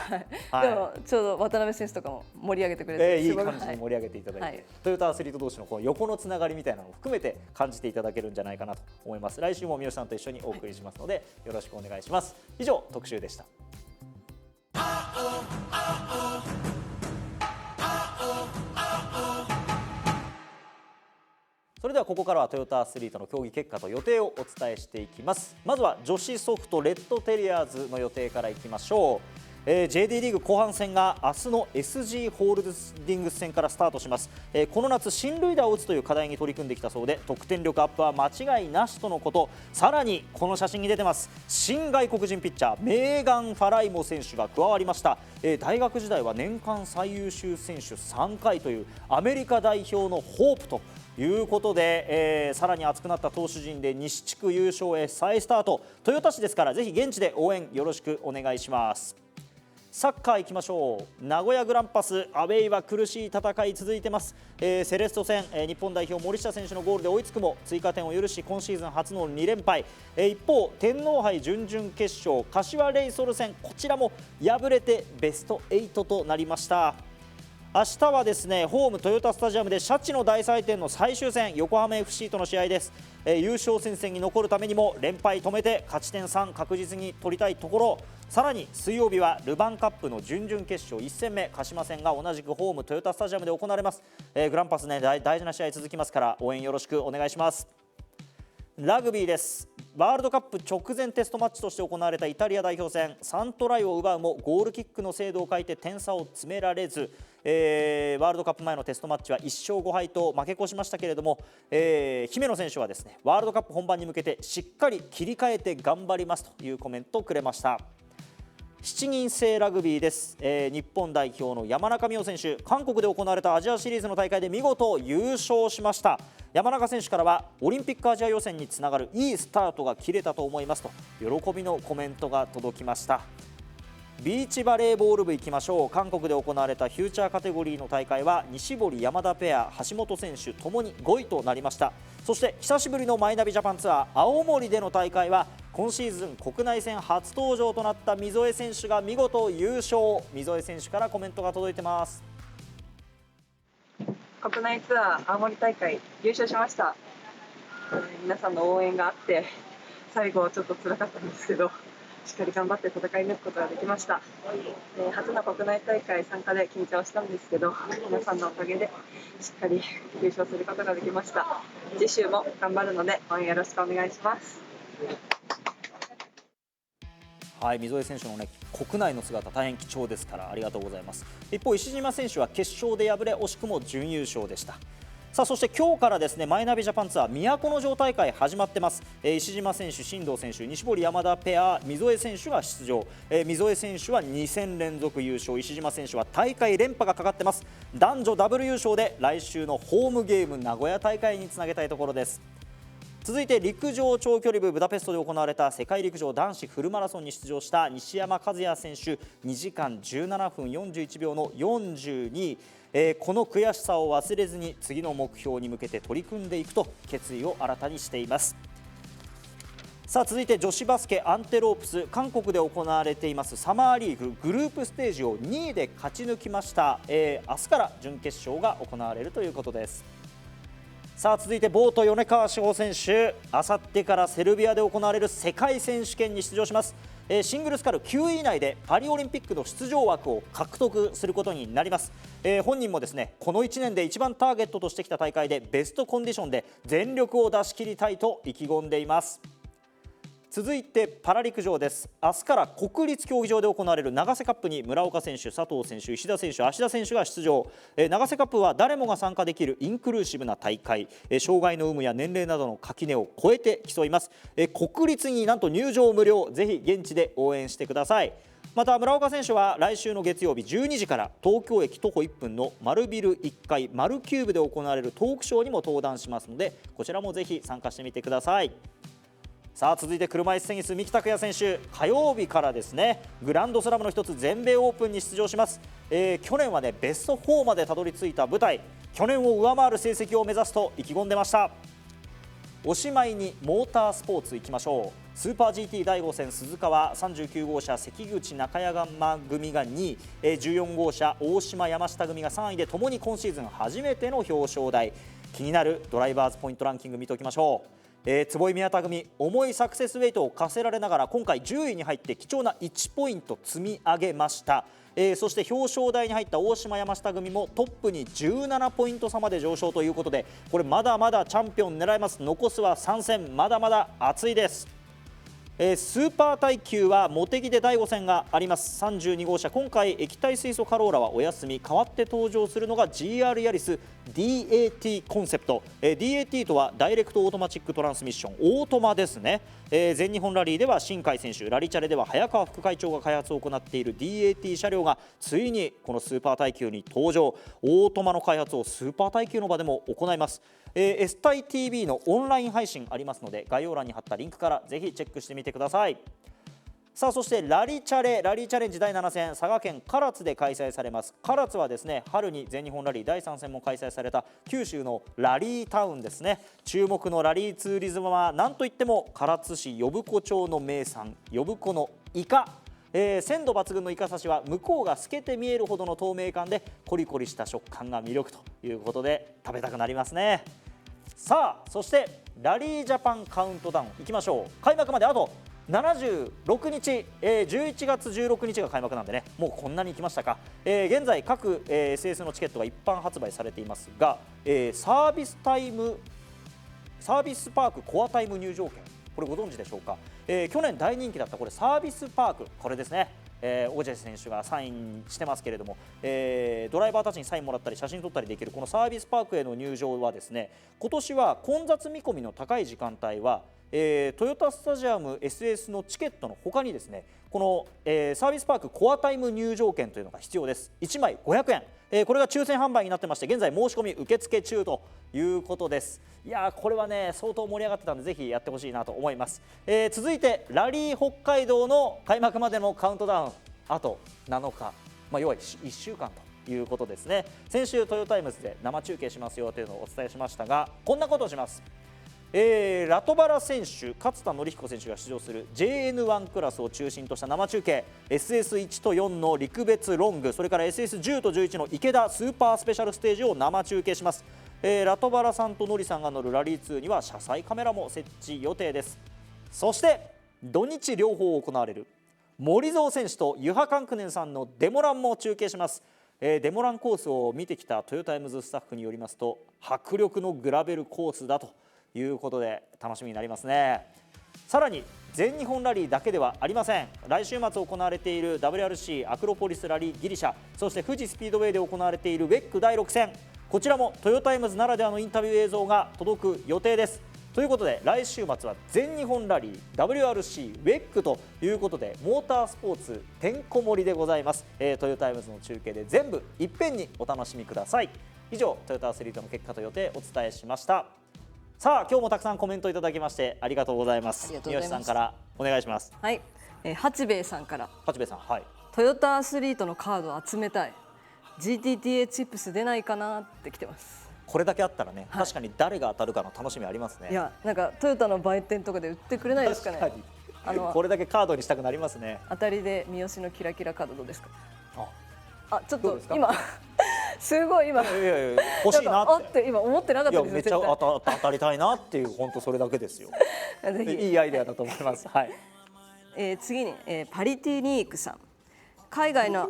はい、でもちょうど渡辺選手とかも盛り上げてくれて、いい感じに盛り上げていただいて、はい、トヨタアスリート同士のこう横のつながりみたいなのを含めて感じていただけるんじゃないかなと思います。来週も三好さんと一緒にお送りしますので、よろしくお願いします。以上特集でした。それではここからはトヨタアスリートの競技結果と予定をお伝えしていきます。まずは女子ソフトレッドテリアーズの予定からいきましょう。JD リーグ後半戦が明日の SG ホールディングス戦からスタートします。この夏進塁打を打つという課題に取り組んできたそうで、得点力アップは間違いなしとのこと。さらにこの写真に出てます、新外国人ピッチャーメーガン・ファライモ選手が加わりました。大学時代は年間最優秀選手3回というアメリカ代表のホープということで、さらに熱くなった投手陣で西地区優勝へ再スタート。豊田市ですからぜひ現地で応援よろしくお願いします。サッカー行きましょう。名古屋グランパスアウェイは苦しい戦い続いてます。セレスト戦、日本代表森下選手のゴールで追いつくも追加点を許し今シーズン初の2連敗。一方天皇杯準々決勝柏レイソル戦、こちらも敗れてベスト8となりました。明日はですねホーム豊田スタジアムでシャチの大祭典の最終戦横浜 FC との試合です。優勝戦線に残るためにも連敗止めて勝ち点3確実に取りたいところ。さらに水曜日はルヴァンカップの準々決勝1戦目鹿島戦が同じくホーム豊田スタジアムで行われます。グランパスね大事な試合続きますから応援よろしくお願いします。ラグビーです。ワールドカップ直前テストマッチとして行われたイタリア代表戦3トライを奪うもゴールキックの精度を欠いて点差を詰められず、ワールドカップ前のテストマッチは1勝5敗と負け越しましたけれども、姫野選手はですねワールドカップ本番に向けてしっかり切り替えて頑張りますというコメントをくれました。7人制ラグビーです。日本代表の山中美穂選手、韓国で行われたアジアシリーズの大会で見事優勝しました。山中選手からはオリンピックアジア予選につながるいいスタートが切れたと思いますと喜びのコメントが届きました。ビーチバレーボール部いきましょう。韓国で行われたフューチャーカテゴリーの大会は西堀山田ペア橋本選手ともに5位となりました。そして久しぶりのマイナビジャパンツアー青森での大会は今シーズン国内戦初登場となった溝江選手が見事優勝。溝江選手からコメントが届いてます。国内ツアー青森大会優勝しました。皆さんの応援があって最後ちょっと辛かったんですけどしっかり頑張って戦い抜くことができました。初の国内大会参加で緊張したんですけど皆さんのおかげでしっかり優勝することができました。次週も頑張るので応援よろしくお願いします。はい、溝江選手のね国内の姿大変貴重ですからありがとうございます。一方石島選手は決勝で敗れ惜しくも準優勝でした。さあそして今日からですねマイナビジャパンツアー都城大会始まってます。石島選手、進藤選手、西堀山田ペア溝江選手が出場。溝江選手は2戦連続優勝、石島選手は大会連覇がかかってます。男女ダブル優勝で来週のホームゲーム名古屋大会につなげたいところです。続いて陸上長距離部ブダペストで行われた世界陸上男子フルマラソンに出場した西山和弥選手、2時間17分41秒の42位、この悔しさを忘れずに次の目標に向けて取り組んでいくと決意を新たにしています。さあ続いて女子バスケアンテロープス、韓国で行われていますサマーリーググループステージを2位で勝ち抜きました。明日から準決勝が行われるということです。さあ続いてボート米川志保選手、あさってからセルビアで行われる世界選手権に出場します。シングルスカル9位以内でパリオリンピックの出場枠を獲得することになります。本人もですねこの1年で一番ターゲットとしてきた大会でベストコンディションで全力を出し切りたいと意気込んでいます。続いてパラ陸上です。明日から国立競技場で行われる長瀬カップに村岡選手、佐藤選手、石田選手、芦田選手が出場。長瀬カップは誰もが参加できるインクルーシブな大会、障害の有無や年齢などの垣根を越えて競います。国立になんと入場無料、ぜひ現地で応援してください。また村岡選手は来週の月曜日12時から東京駅徒歩1分の丸ビル1階丸キューブで行われるトークショーにも登壇しますのでこちらもぜひ参加してみてください。さあ続いて車椅子テニス三木拓也選手、火曜日からですねグランドスラムの一つ全米オープンに出場します。去年はねベスト4までたどり着いた舞台、去年を上回る成績を目指すと意気込んでました。おしまいにモータースポーツいきましょう。スーパー GT 第5戦鈴川39号車関口中山組が2位、14号車大島山下組が3位で、ともに今シーズン初めての表彰台。気になるドライバーズポイントランキング見ておきましょう。坪井宮田組、重いサクセスウェイトを課せられながら今回10位に入って貴重な1ポイント積み上げました。そして表彰台に入った大島山下組もトップに17ポイント差まで上昇ということで、これまだまだチャンピオン狙えます。残すは3戦、まだまだ熱いです。スーパー耐久は茂木で第5戦があります。32号車、今回液体水素カローラはお休み、代わって登場するのが GR ヤリス DAT コンセプト。DAT とはダイレクトオートマチックトランスミッション、オートマですね。全日本ラリーでは新海選手、ラリチャレでは早川副会長が開発を行っている DAT 車両がついにこのスーパー耐久に登場。オートマの開発をスーパー耐久の場でも行います。S 対 TV のオンライン配信ありますので、概要欄に貼ったリンクからぜひチェックしてみてください。さあそしてラリーチャレンジ第7戦、佐賀県唐津で開催されます。唐津はですね春に全日本ラリー第3戦も開催された九州のラリータウンですね。注目のラリーツーリズムは何といっても唐津市呼子町の名産呼子のイカ。鮮度抜群のイカ刺しは向こうが透けて見えるほどの透明感でコリコリした食感が魅力ということで食べたくなりますね。さあそしてラリージャパンカウントダウンいきましょう。開幕まであと76日、11月16日が開幕なんでね、もうこんなに行きましたか。現在各、SS のチケットが一般発売されていますが、サービスパークコアタイム入場券、これご存知でしょうか。去年大人気だったこれサービスパーク、これですね。オジェ選手がサインしてますけれども、ドライバーたちにサインもらったり写真撮ったりできるこのサービスパークへの入場はですね、今年は混雑見込みの高い時間帯は、トヨタスタジアム SS のチケットの他にですね、この、サービスパークコアタイム入場券というのが必要です。1枚500円、これが抽選販売になってまして、現在申し込み受付中ということです。いやーこれはね相当盛り上がってたんでぜひやってほしいなと思います。続いてラリー北海道の開幕までのカウントダウンあと7日、要は1週間ということですね。先週トヨタイムズで生中継しますよというのをお伝えしましたが、こんなことをします。ラトバラ選手、勝田紀彦選手が出場する JN1 クラスを中心とした生中継、 SS1 と4の陸別ロング、それから SS10 と11の池田スーパースペシャルステージを生中継します。ラトバラさんとノリさんが乗るラリー2には車載カメラも設置予定です。そして土日両方行われる森蔵選手とユハカンクネンさんのデモランも中継します。デモランコースを見てきたトヨタイムズスタッフによりますと、迫力のグラベルコースだということで楽しみになりますね。さらに全日本ラリーだけではありません。来週末行われている WRC アクロポリスラリーギリシャ、そして富士スピードウェイで行われているウェック第6戦、こちらもトヨタイムズならではのインタビュー映像が届く予定です。ということで来週末は全日本ラリー WRC ウェックということでモータースポーツてんこ盛りでございます。トヨタイムズの中継で全部いっぺんにお楽しみください。以上トヨタアスリートの結果と予定お伝えしました。さあ今日もたくさんコメントいただきましてありがとうございます。三好さんからお願いします。はい、八兵衛さんから、八兵衛さん、はい、トヨタアスリートのカードを集めたい、 GTTA チップス出ないかなって来てます。これだけあったらね、確かに誰が当たるかの楽しみありますね。いやなんかトヨタの売店とかで売ってくれないですかね。確かにこれだけカードにしたくなりますね。当たりで三好のキラキラカードどうですか。あ、ちょっと今すごい今欲しいなって今思ってなかったですよ。めっちゃ当たりたいなっていう本当それだけですよ。いいアイデアだと思います。はい。次に、パリティニークさん、海外の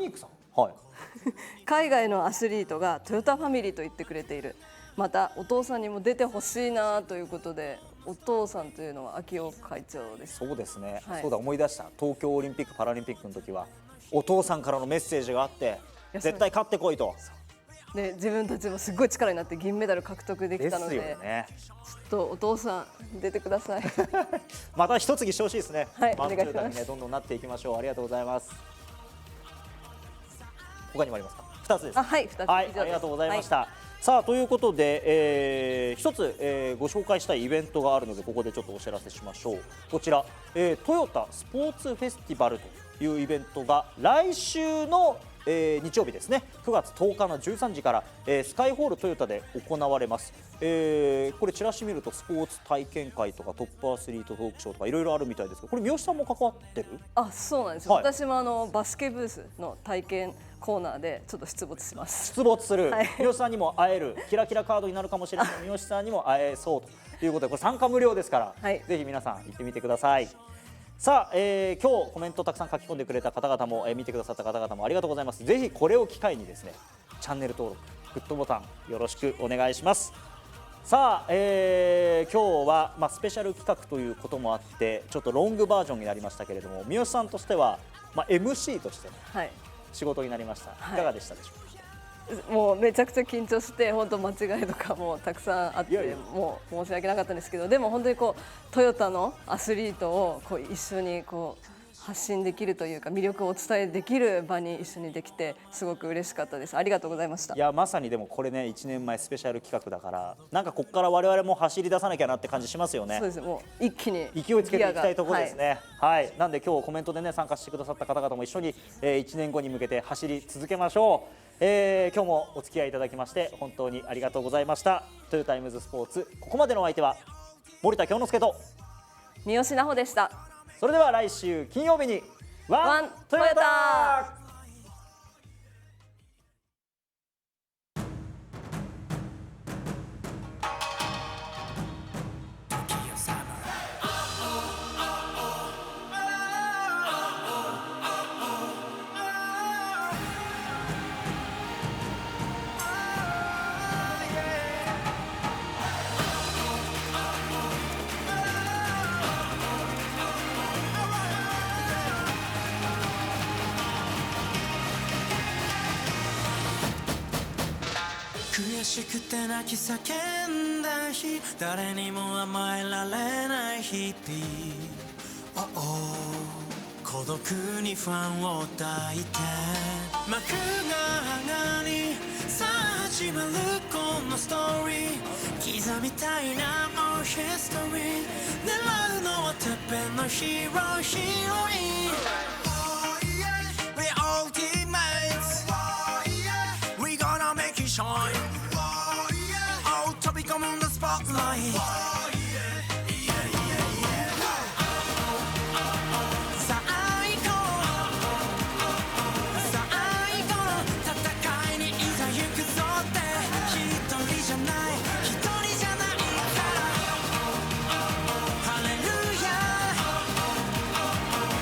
アスリートがトヨタファミリーと言ってくれている。またお父さんにも出てほしいなということで、お父さんというのは秋夫会長です。そうですね、はい、そうだ思い出した。東京オリンピック・パラリンピックの時はお父さんからのメッセージがあって、絶対勝ってこいと。で自分たちもすごい力になって銀メダル獲得できたので、ね、ちょっとお父さん出てください。また一継ぎしてほしいですね。はい、お願いします。ね、どんどんなっていきましょう。ありがとうございます。他にもありますか。2つです。はい、2つ。はい、ありがとうございました。さあということで、一つ、ご紹介したいイベントがあるのでここでちょっとお知らせしましょう。こちら、トヨタスポーツフェスティバルというイベントが来週の日曜日ですね、9月10日の13時から、スカイホールトヨタで行われます。これチラシ見るとスポーツ体験会とかトップアスリートトークショーとかいろいろあるみたいですけど、これ三好さんも関わってる？あ、そうなんですよ、はい、私もバスケブースの体験コーナーでちょっと出没します。出没する、はい、三好さんにも会える、キラキラカードになるかもしれない三好さんにも会えそうということで、これ参加無料ですから、はい、ぜひ皆さん行ってみてください。さあ、今日コメントたくさん書き込んでくれた方々も、見てくださった方々もありがとうございます。ぜひこれを機会にですね、チャンネル登録、グッドボタンよろしくお願いします。さあ、今日は、スペシャル企画ということもあってちょっとロングバージョンになりましたけれども、三好さんとしては、MC としての仕事になりました、はい、いかがでしたでしょうか？もうめちゃくちゃ緊張して本当間違いとかもたくさんあってもう申し訳なかったんですけど、でも本当にこうトヨタのアスリートをこう一緒にこう発信できるというか魅力をお伝えできる場に一緒にできてすごく嬉しかったです。ありがとうございました。いやまさにでもこれね1年前スペシャル企画だからなんかここから我々も走り出さなきゃなって感じしますよね。そうです、もう一気に勢いつけていきたいところですね。はい、なんで今日コメントでね参加してくださった方々も一緒に、1年後に向けて走り続けましょう。今日もお付き合いいただきまして本当にありがとうございました。トヨタイムズスポーツ、ここまでのお相手は森田京之介と三好奈穂でした。それでは来週金曜日にワントヨタ。悔しくて泣き叫んだ日、誰にも甘えられない日々、孤独にファンを抱いて幕が上がりさあ始まるこのストーリー、刻みたいなもうヒストリー、狙うのはてっぺんのヒーローヒーロイン。We ultimates, we gonna make it shine. Oh, 飛び込む the spotlight. さあ行こう、さあ行こう、戦いにいざ行くぞって一人じゃない一人じゃないからハレルヤ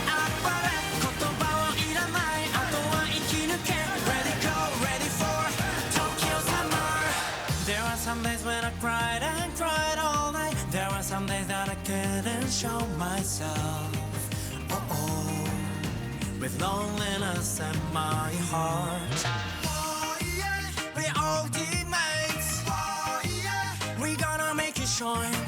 あっぱれ言葉はいらない、あとは生き抜け Ready go ready for Tokyo summer. There are some days when I cried and cried all night. There are some days that I couldn't show myself. With loneliness in my heart. We all teammates. We gonna make it shine.